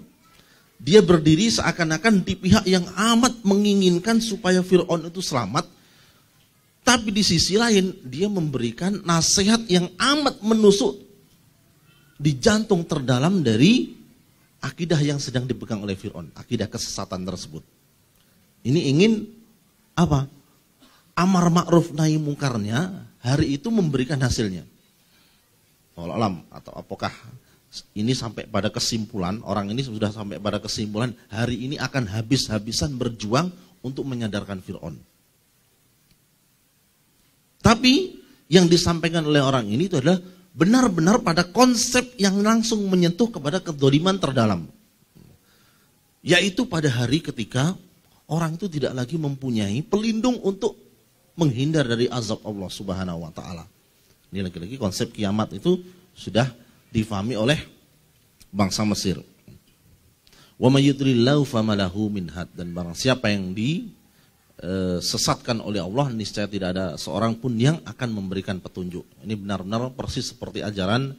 Dia berdiri seakan-akan di pihak yang amat menginginkan supaya Fir'aun itu selamat. Tapi di sisi lain dia memberikan nasihat yang amat menusuk di jantung terdalam dari akidah yang sedang dipegang oleh Fir'aun. Akidah kesesatan tersebut. Ini ingin apa? Amar ma'ruf nahi mungkarnya hari itu memberikan hasilnya. Wallahu alam, atau apakah ini sampai pada kesimpulan, orang ini sudah sampai pada kesimpulan hari ini akan habis-habisan berjuang untuk menyadarkan Fir'aun. Tapi yang disampaikan oleh orang ini itu adalah benar-benar pada konsep yang langsung menyentuh kepada kedzaliman terdalam. Yaitu pada hari ketika orang itu tidak lagi mempunyai pelindung untuk menghindar dari azab Allah Subhanahu wa taala. Ini lagi-lagi konsep kiamat itu sudah difahami oleh bangsa Mesir. Wa may yudlillahu famalahu min had, dan barang siapa yang disesatkan oleh Allah niscaya tidak ada seorang pun yang akan memberikan petunjuk. Ini benar-benar persis seperti ajaran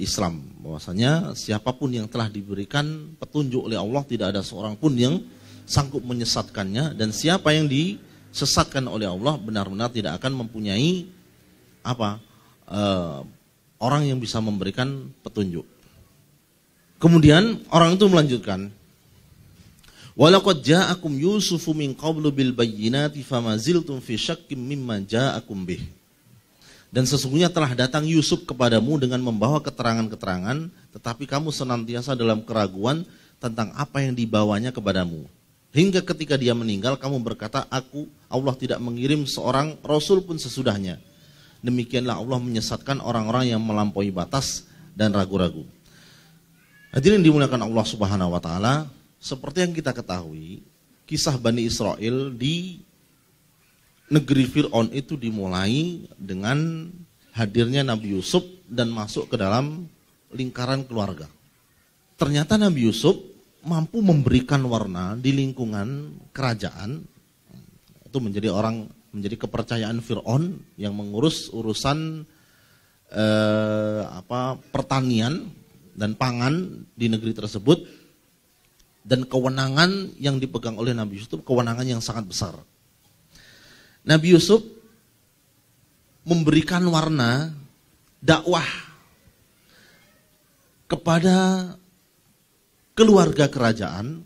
Islam, bahwasanya siapapun yang telah diberikan petunjuk oleh Allah tidak ada seorang pun yang sanggup menyesatkannya, dan siapa yang disesatkan oleh Allah benar-benar tidak akan mempunyai orang yang bisa memberikan petunjuk. Kemudian orang itu melanjutkan, walaqad ja'akum Yusufu min qablu bil bayyinati famaziltum fi syakkim mimma ja'akum bih. Dan sesungguhnya telah datang Yusuf kepadamu dengan membawa keterangan-keterangan, tetapi kamu senantiasa dalam keraguan tentang apa yang dibawanya kepadamu. Hingga ketika dia meninggal kamu berkata, Allah tidak mengirim seorang rasul pun sesudahnya. Demikianlah Allah menyesatkan orang-orang yang melampaui batas dan ragu-ragu. Hadirin dimuliakan Allah Subhanahu wa taala, seperti yang kita ketahui, kisah Bani Israel di negeri Fir'aun itu dimulai dengan hadirnya Nabi Yusuf dan masuk ke dalam lingkaran keluarga. Ternyata Nabi Yusuf mampu memberikan warna di lingkungan kerajaan. Itu menjadi kepercayaan Fir'aun yang mengurus urusan pertanian dan pangan di negeri tersebut, dan kewenangan yang dipegang oleh Nabi Yusuf kewenangan yang sangat besar. Nabi Yusuf memberikan warna dakwah kepada keluarga kerajaan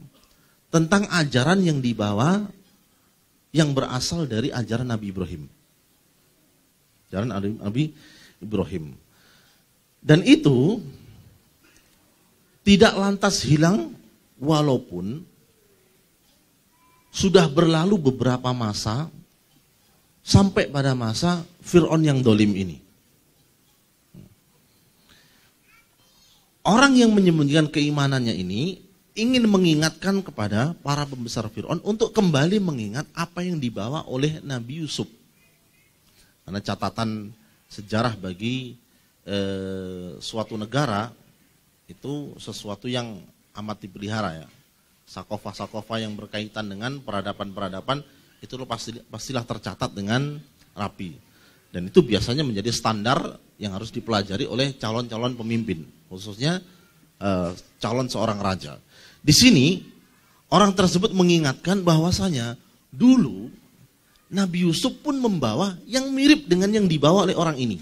tentang ajaran yang dibawa yang berasal dari ajaran Nabi Ibrahim. Ajaran Nabi Ibrahim. Dan itu tidak lantas hilang walaupun sudah berlalu beberapa masa sampai pada masa Fir'aun yang dolim ini. Orang yang menyembunyikan keimanannya ini ingin mengingatkan kepada para pembesar Fir'aun untuk kembali mengingat apa yang dibawa oleh Nabi Yusuf. Karena catatan sejarah bagi suatu negara itu sesuatu yang amat dipelihara ya. Sakofa-sakofa yang berkaitan dengan peradaban-peradaban itu pastilah tercatat dengan rapi. Dan itu biasanya menjadi standar yang harus dipelajari oleh calon-calon pemimpin, khususnya calon seorang raja. Di sini orang tersebut mengingatkan bahwasanya dulu Nabi Yusuf pun membawa yang mirip dengan yang dibawa oleh orang ini.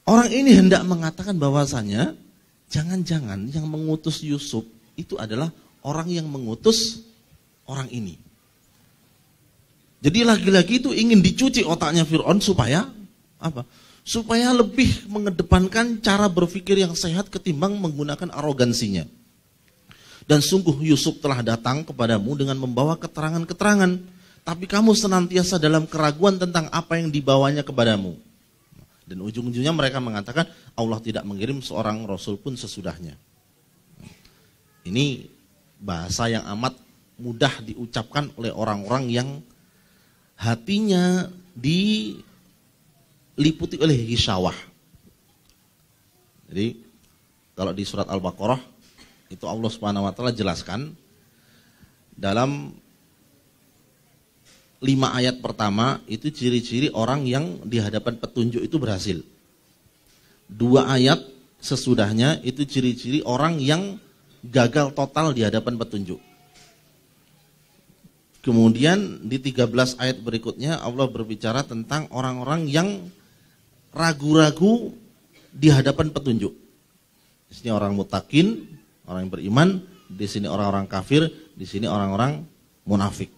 Orang ini hendak mengatakan bahwasanya jangan-jangan yang mengutus Yusuf itu adalah orang yang mengutus orang ini. Jadi lagi-lagi itu ingin dicuci otaknya Fir'aun supaya apa? Supaya lebih mengedepankan cara berpikir yang sehat ketimbang menggunakan arogansinya. Dan sungguh Yusuf telah datang kepadamu dengan membawa keterangan-keterangan, tapi kamu senantiasa dalam keraguan tentang apa yang dibawanya kepadamu. Dan ujung-ujungnya mereka mengatakan Allah tidak mengirim seorang rasul pun sesudahnya. Ini bahasa yang amat mudah diucapkan oleh orang-orang yang hatinya diliputi oleh hisyawah. Jadi kalau di surat Al-Baqarah itu Allah Subhanahu wa taala jelaskan dalam 5 ayat pertama itu ciri-ciri orang yang di hadapan petunjuk itu berhasil. 2 ayat sesudahnya itu ciri-ciri orang yang gagal total di hadapan petunjuk. Kemudian di 13 ayat berikutnya Allah berbicara tentang orang-orang yang ragu-ragu di hadapan petunjuk. Di sini orang mutakin, orang yang beriman, di sini orang-orang kafir, di sini orang-orang munafik.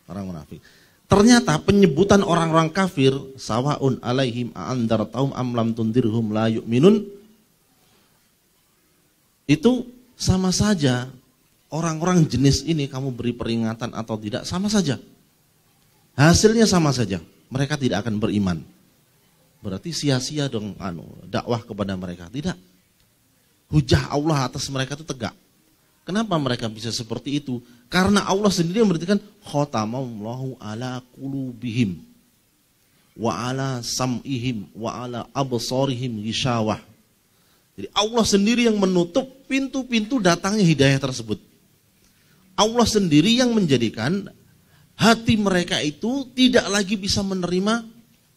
Orang munafik. Ternyata penyebutan orang-orang kafir sawaun alaihim a'andartahum am lam tundirhum la yu'minun itu sama saja. Orang-orang jenis ini kamu beri peringatan atau tidak sama saja. Hasilnya sama saja. Mereka tidak akan beriman. Berarti sia-sia dong dakwah kepada mereka. Tidak. Hujah Allah atas mereka itu tegak. Kenapa mereka bisa seperti itu? Karena Allah sendiri memberitakan khatamallahu ala qulubihim wa ala sam'ihim wa ala absarihim ghisyawah. Jadi Allah sendiri yang menutup pintu-pintu datangnya hidayah tersebut. Allah sendiri yang menjadikan hati mereka itu tidak lagi bisa menerima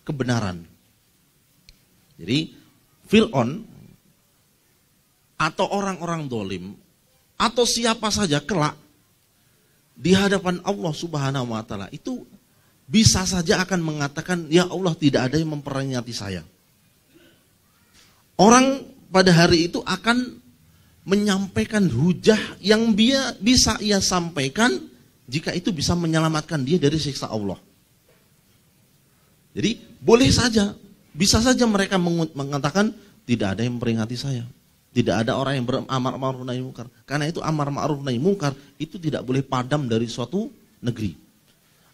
kebenaran. Jadi Fir'aun atau orang-orang dolim atau siapa saja kelak di hadapan Allah Subhanahu wa taala itu bisa saja akan mengatakan, ya Allah tidak ada yang memperingati saya. Orang pada hari itu akan menyampaikan hujah yang bisa ia sampaikan jika itu bisa menyelamatkan dia dari siksa Allah. Jadi boleh saja, bisa saja mereka mengatakan tidak ada yang memperingati saya. Tidak ada orang yang beramar ma'ruf nahi munkar. Karena itu amar ma'ruf nahi munkar itu tidak boleh padam dari suatu negeri.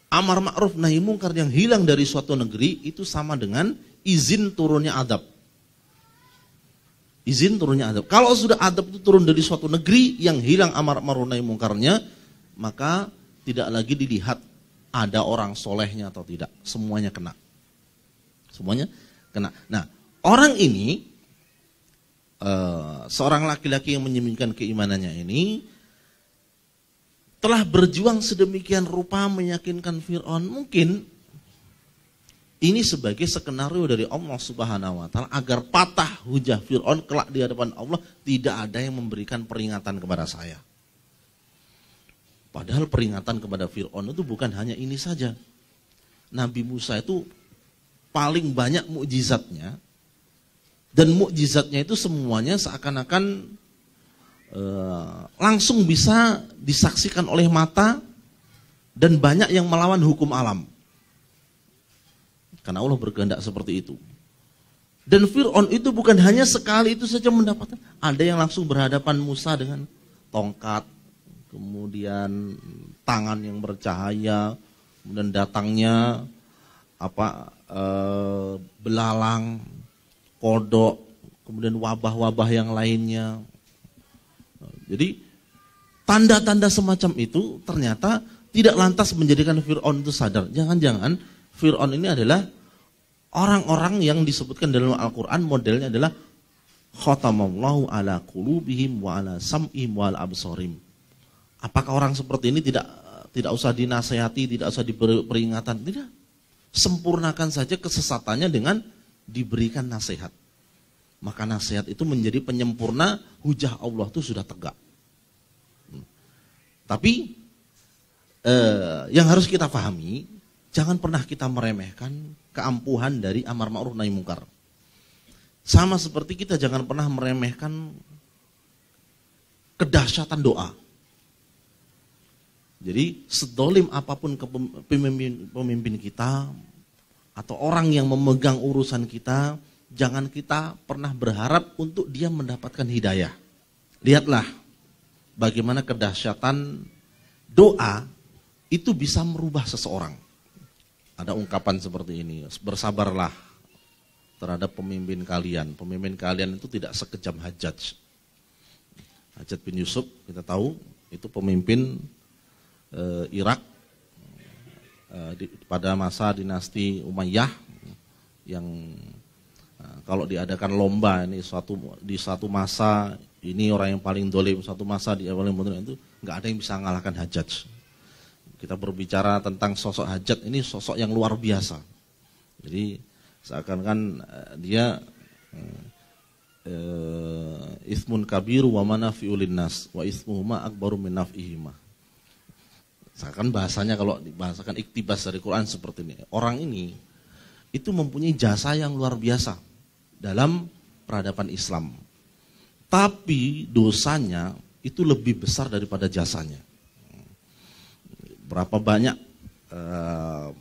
Amar ma'ruf nahi munkar yang hilang dari suatu negeri itu sama dengan izin turunnya adab. Izin turunnya adab. Kalau sudah adab itu turun dari suatu negeri yang hilang amar ma'ruf nahi munkarnya, maka tidak lagi dilihat ada orang solehnya atau tidak, semuanya kena. Semuanya kena. Nah, orang ini, seorang laki-laki yang menyembunyikan keimanannya ini, telah berjuang sedemikian rupa meyakinkan Fir'aun. Mungkin ini sebagai skenario dari Allah Subhanahu wa Ta'ala agar patah hujah Fir'aun kelak di hadapan Allah, tidak ada yang memberikan peringatan kepada saya. Padahal peringatan kepada Fir'aun itu bukan hanya ini saja. Nabi Musa itu paling banyak mukjizatnya, dan mukjizatnya itu semuanya seakan-akan langsung bisa disaksikan oleh mata, dan banyak yang melawan hukum alam. Karena Allah berkehendak seperti itu. Dan Fir'aun itu bukan hanya sekali itu saja mendapatkan. Ada yang langsung berhadapan Musa dengan tongkat, kemudian tangan yang bercahaya, kemudian datangnya belalang, kodok, kemudian wabah-wabah yang lainnya. Jadi tanda-tanda semacam itu ternyata tidak lantas menjadikan Fir'aun itu sadar. Jangan-jangan Fir'aun ini adalah orang-orang yang disebutkan dalam Al-Quran, modelnya adalah khatamallahu ala qulubihim wa ala sam'ihim wa ala absarim. Apakah orang seperti ini tidak usah dinasehati, tidak usah diberi peringatan? Tidak. Sempurnakan saja kesesatannya dengan diberikan nasihat. Maka nasihat itu menjadi penyempurna, hujah Allah itu sudah tegak. Tapi yang harus kita pahami, jangan pernah kita meremehkan keampuhan dari amar ma'ruf nahi mungkar. Sama seperti kita jangan pernah meremehkan kedahsyatan doa. Jadi sedolim apapun pemimpin kita atau orang yang memegang urusan kita, jangan kita pernah berharap untuk dia mendapatkan hidayah. Lihatlah bagaimana kedahsyatan doa itu bisa merubah seseorang. Ada ungkapan seperti ini, bersabarlah terhadap pemimpin kalian. Pemimpin kalian itu tidak sekejam Hajjaj. Hajjaj bin Yusuf, kita tahu, itu pemimpin Irak pada masa dinasti Umayyah, yang kalau diadakan lomba ini di suatu masa, ini orang yang paling dolim, suatu masa di paling dolim itu nggak ada yang bisa mengalahkan Hajjaj. Kita berbicara tentang sosok Hajjaj, ini sosok yang luar biasa. Jadi seakan-akan dia ismun kabiru wa manafi'u linnas wa ismuhuma akbaru min naf'ihima. Seakan bahasanya kalau dibahasakan iktibas dari Quran seperti ini. Orang ini itu mempunyai jasa yang luar biasa dalam peradaban Islam. Tapi dosanya itu lebih besar daripada jasanya. Berapa banyak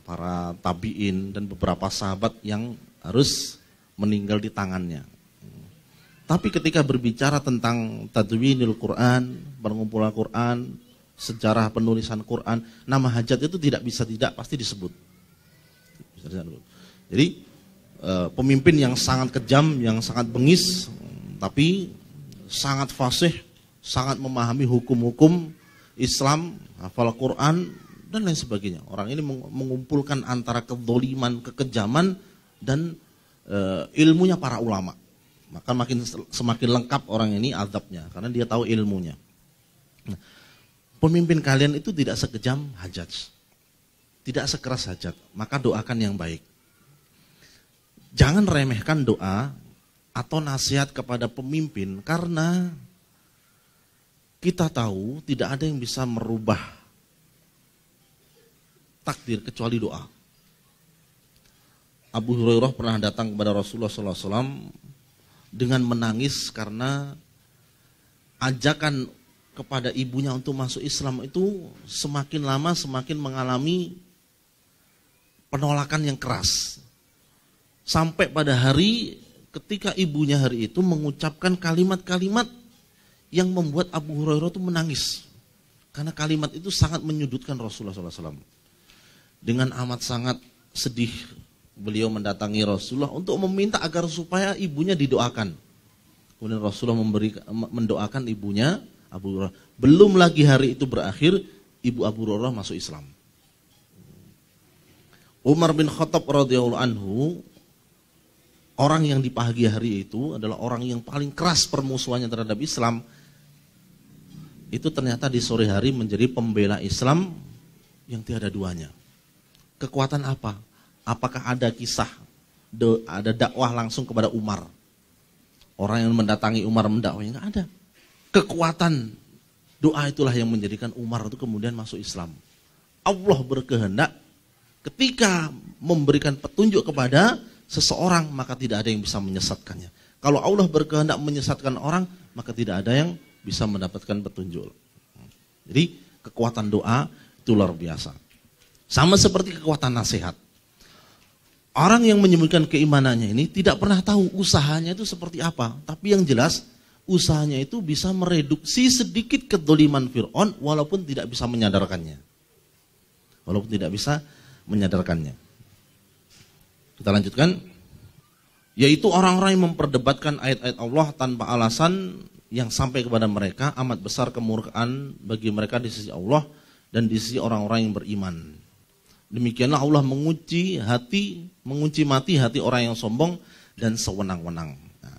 para tabi'in dan beberapa sahabat yang harus meninggal di tangannya. Tapi ketika berbicara tentang tadwinil Quran, pengumpulan Quran, sejarah penulisan Quran, nama Hajjaj itu tidak bisa tidak pasti disebut. Jadi pemimpin yang sangat kejam, yang sangat bengis, tapi sangat fasih, sangat memahami hukum-hukum Islam, hafal Quran, dan lain sebagainya. Orang ini mengumpulkan antara kedzaliman, kekejaman, dan ilmunya para ulama. Maka semakin lengkap orang ini azabnya, karena dia tahu ilmunya. Nah, pemimpin kalian itu tidak sekejam Hajjaj, tidak sekeras Hajjaj, maka doakan yang baik. Jangan remehkan doa atau nasihat kepada pemimpin, karena kita tahu tidak ada yang bisa merubah takdir kecuali doa. Abu Hurairah pernah datang kepada Rasulullah SAW dengan menangis karena ajakan kepada ibunya untuk masuk Islam itu semakin lama semakin mengalami penolakan yang keras. Sampai pada hari ketika ibunya hari itu mengucapkan kalimat-kalimat yang membuat Abu Hurairah itu menangis. Karena kalimat itu sangat menyudutkan Rasulullah SAW. Dengan amat sangat sedih beliau mendatangi Rasulullah untuk meminta agar supaya ibunya didoakan. Kemudian Rasulullah mendoakan ibunya Abu Hurairah. Belum lagi hari itu berakhir, ibu Abu Hurairah masuk Islam. Umar bin Khattab radhiyallahu anhu, orang yang di pagi hari itu adalah orang yang paling keras permusuhannya terhadap Islam. Itu ternyata di sore hari menjadi pembela Islam yang tiada duanya. Kekuatan apa? Apakah ada kisah, ada dakwah langsung kepada Umar? Orang yang mendatangi Umar mendakwai, enggak ada. Kekuatan doa itulah yang menjadikan Umar itu kemudian masuk Islam. Allah berkehendak ketika memberikan petunjuk kepada seseorang, maka tidak ada yang bisa menyesatkannya. Kalau Allah berkehendak menyesatkan orang, maka tidak ada yang bisa mendapatkan petunjuk. Jadi kekuatan doa itu luar biasa. Sama seperti kekuatan nasihat. Orang yang menyembunyikan keimanannya ini tidak pernah tahu usahanya itu seperti apa. Tapi yang jelas usahanya itu bisa mereduksi sedikit kedoliman Fir'aun walaupun tidak bisa menyadarkannya. Walaupun tidak bisa menyadarkannya. Kita lanjutkan. Yaitu orang-orang yang memperdebatkan ayat-ayat Allah tanpa alasan yang sampai kepada mereka amat besar kemurkaan bagi mereka di sisi Allah dan di sisi orang-orang yang beriman. Demikianlah Allah mengunci mati hati orang yang sombong dan sewenang-wenang. Nah,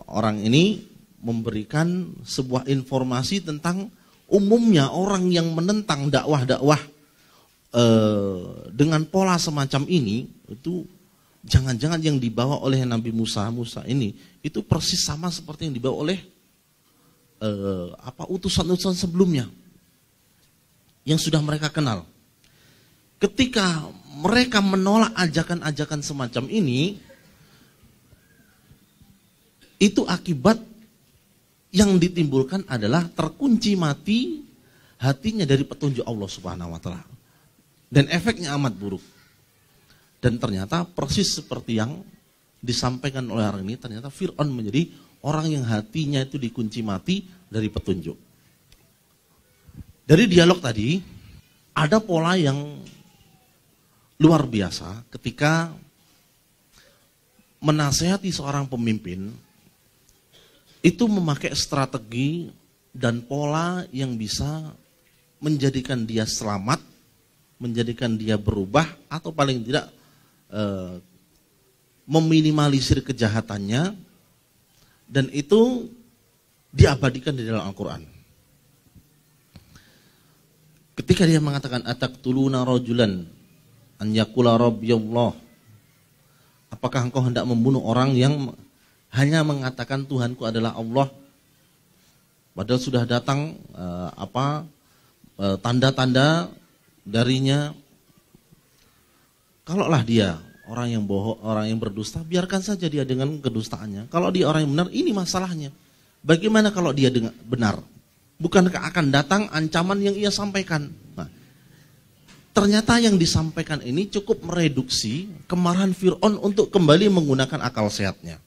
orang ini memberikan sebuah informasi tentang umumnya orang yang menentang dakwah-dakwah dengan pola semacam ini, itu jangan-jangan yang dibawa oleh Nabi Musa ini itu persis sama seperti yang dibawa oleh utusan-utusan sebelumnya yang sudah mereka kenal. Ketika mereka menolak ajakan-ajakan semacam ini, itu akibat yang ditimbulkan adalah terkunci mati hatinya dari petunjuk Allah Subhanahu wa taala. Dan efeknya amat buruk. Dan ternyata persis seperti yang disampaikan oleh orang ini, ternyata Fir'aun menjadi orang yang hatinya itu dikunci mati dari petunjuk. Dari dialog tadi, ada pola yang luar biasa ketika menasehati seorang pemimpin, itu memakai strategi dan pola yang bisa menjadikan dia selamat, menjadikan dia berubah, atau paling tidak meminimalisir kejahatannya, dan itu diabadikan di dalam Al-Quran. Ketika dia mengatakan ataqtuluna rajulan an yaqula rabbiyallah, apakah engkau hendak membunuh orang yang hanya mengatakan Tuhanku adalah Allah, padahal sudah datang tanda-tanda darinya. Kalaulah dia orang yang bohong, orang yang berdusta, biarkan saja dia dengan kedustaannya. Kalau dia orang yang benar, ini masalahnya. Bagaimana kalau dia benar? Bukankah akan datang ancaman yang ia sampaikan? Nah, ternyata yang disampaikan ini cukup mereduksi kemarahan Fir'aun untuk kembali menggunakan akal sehatnya.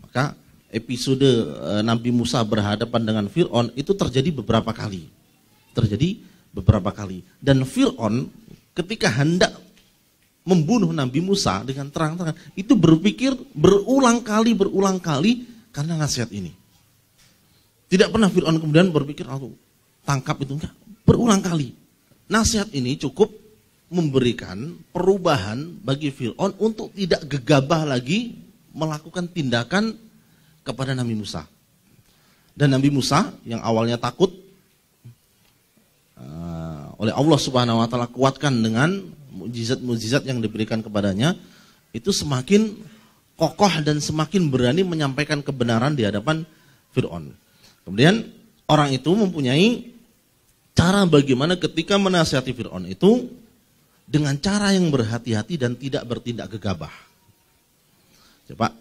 Maka episode Nabi Musa berhadapan dengan Fir'aun itu terjadi beberapa kali. Dan Fir'aun ketika hendak membunuh Nabi Musa dengan terang-terangan, itu berpikir berulang kali karena nasihat ini. Tidak pernah Fir'aun kemudian berpikir, aku tangkap itu, enggak. Berulang kali. Nasihat ini cukup memberikan perubahan bagi Fir'aun untuk tidak gegabah lagi melakukan tindakan kepada Nabi Musa. Dan Nabi Musa yang awalnya takut, oleh Allah Subhanahu wa taala kuatkan dengan mukjizat-mukjizat yang diberikan kepadanya, itu semakin kokoh dan semakin berani menyampaikan kebenaran di hadapan Fir'aun. Kemudian orang itu mempunyai cara bagaimana ketika menasihati Fir'aun itu dengan cara yang berhati-hati dan tidak bertindak gegabah. Coba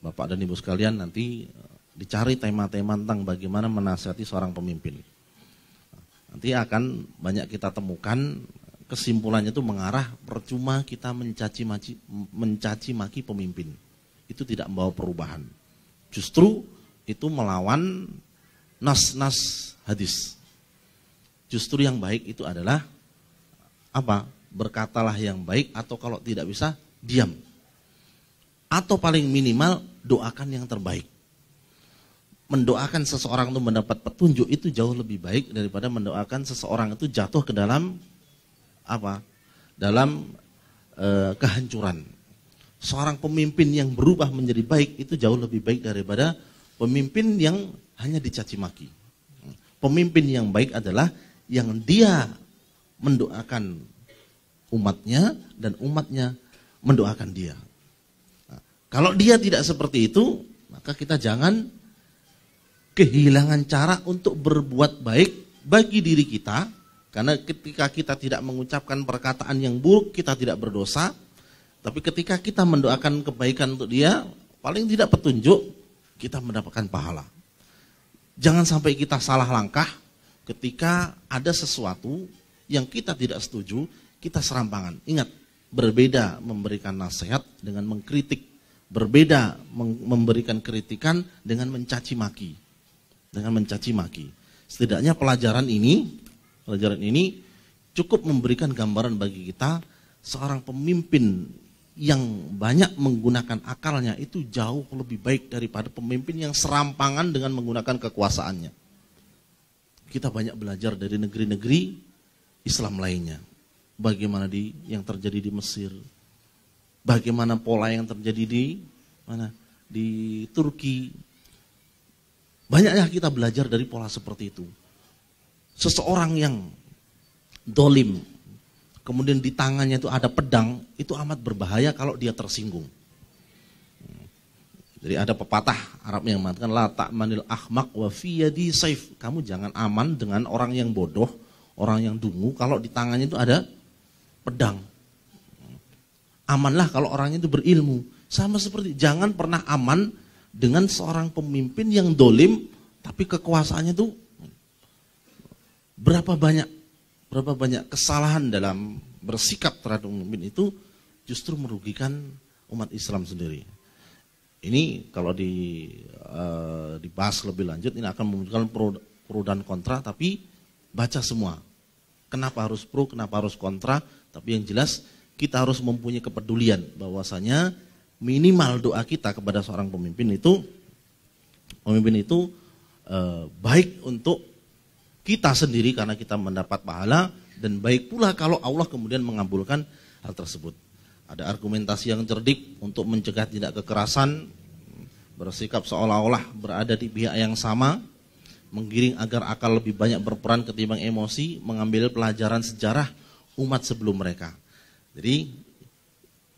Bapak dan Ibu sekalian nanti dicari tema-tema tentang bagaimana menasihati seorang pemimpin. Nanti akan banyak kita temukan kesimpulannya itu mengarah percuma kita mencaci maki pemimpin. Itu tidak membawa perubahan. Justru itu melawan nas-nas hadis. Justru yang baik itu adalah apa? Berkatalah yang baik, atau kalau tidak bisa diam. Atau paling minimal doakan yang terbaik. mendoakan seseorang itu mendapat petunjuk itu jauh lebih baik daripada mendoakan seseorang itu jatuh ke dalam apa? Dalam kehancuran. Seorang pemimpin yang berubah menjadi baik itu jauh lebih baik daripada pemimpin yang hanya dicaci maki. Pemimpin yang baik adalah yang dia mendoakan umatnya dan umatnya mendoakan dia. Nah, kalau dia tidak seperti itu, maka kita jangan kehilangan cara untuk berbuat baik bagi diri kita, karena ketika kita tidak mengucapkan perkataan yang buruk, kita tidak berdosa. Tapi ketika kita mendoakan kebaikan untuk dia, paling tidak petunjuk, kita mendapatkan pahala. Jangan sampai kita salah langkah ketika ada sesuatu yang kita tidak setuju, kita serampangan. Ingat, berbeda memberikan nasihat dengan mengkritik, berbeda memberikan kritikan dengan mencaci maki. Setidaknya pelajaran ini cukup memberikan gambaran bagi kita, seorang pemimpin yang banyak menggunakan akalnya itu jauh lebih baik daripada pemimpin yang serampangan dengan menggunakan kekuasaannya. Kita banyak belajar dari negeri-negeri Islam lainnya. Bagaimana yang terjadi di Mesir, bagaimana pola yang terjadi di Turki. Banyaknya kita belajar dari pola seperti itu. Seseorang yang dolim, kemudian di tangannya itu ada pedang, itu amat berbahaya kalau dia tersinggung. Jadi ada pepatah Arab yang mengatakan la ta'manil ahmaq wa fi yadi saif. Kamu jangan aman dengan orang yang bodoh, orang yang dungu kalau di tangannya itu ada pedang. Amanlah kalau orangnya itu berilmu. Sama seperti jangan pernah aman dengan seorang pemimpin yang dolim tapi kekuasaannya itu berapa banyak kesalahan dalam bersikap terhadap pemimpin itu justru merugikan umat Islam sendiri. Ini kalau dibahas lebih lanjut ini akan memunculkan pro dan kontra, tapi baca semua. Kenapa harus pro, kenapa harus kontra, tapi yang jelas kita harus mempunyai kepedulian bahwasanya minimal doa kita kepada seorang pemimpin itu baik untuk kita sendiri karena kita mendapat pahala, dan baik pula kalau Allah kemudian mengabulkan hal tersebut. Ada argumentasi yang cerdik untuk mencegah tindak kekerasan, bersikap seolah-olah berada di pihak yang sama, menggiring agar akal lebih banyak berperan ketimbang emosi, mengambil pelajaran sejarah umat sebelum mereka. Jadi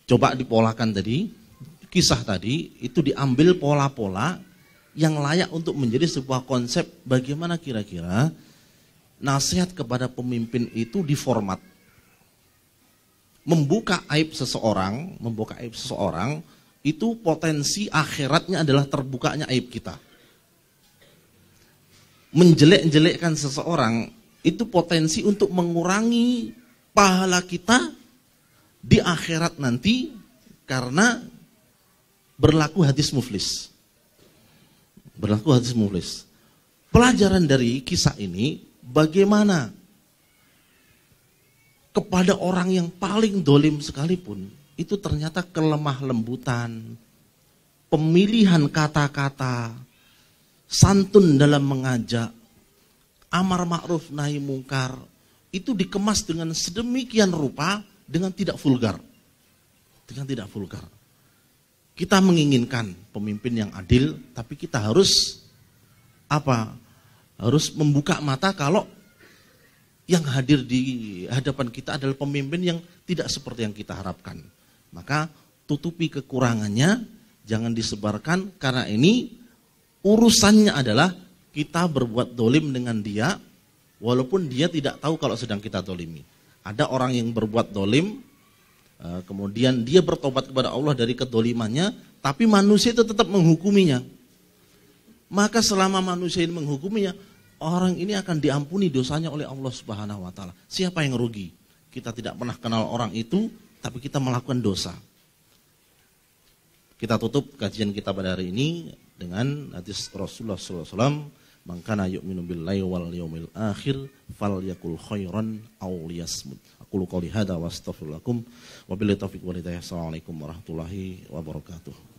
coba dipolakan tadi, kisah tadi itu diambil pola-pola yang layak untuk menjadi sebuah konsep bagaimana kira-kira nasihat kepada pemimpin itu diformat. Membuka aib seseorang itu potensi akhiratnya adalah terbukanya aib kita. Menjelek-jelekkan seseorang itu potensi untuk mengurangi pahala kita di akhirat nanti karena berlaku hadis muflis. Pelajaran dari kisah ini, bagaimana kepada orang yang paling dolim sekalipun, itu ternyata kelemah lembutan, pemilihan kata-kata, santun dalam mengajak, amar ma'ruf nahi mungkar, itu dikemas dengan sedemikian rupa dengan tidak vulgar. Kita menginginkan pemimpin yang adil, tapi kita harus harus membuka mata kalau yang hadir di hadapan kita adalah pemimpin yang tidak seperti yang kita harapkan. Maka tutupi kekurangannya, jangan disebarkan, karena ini urusannya adalah kita berbuat dolim dengan dia, walaupun dia tidak tahu kalau sedang kita dolimi. Ada orang yang berbuat dolim, kemudian dia bertobat kepada Allah dari kedolimannya, tapi manusia itu tetap menghukuminya. Maka selama manusia ini menghukuminya, orang ini akan diampuni dosanya oleh Allah Subhanahu wa taala. Siapa yang rugi? Kita tidak pernah kenal orang itu, tapi kita melakukan dosa. Kita tutup kajian kita pada hari ini dengan hadis Rasulullah sallallahu alaihi wasallam, "Man kana yu'minu billahi wal yawmil akhir falyakul khairan aw liyasmut." Aqulu qouli hadza wa astaghfirullakum wa billahi taufiq wal hidayah. Assalamualaikum warahmatullahi wabarakatuh.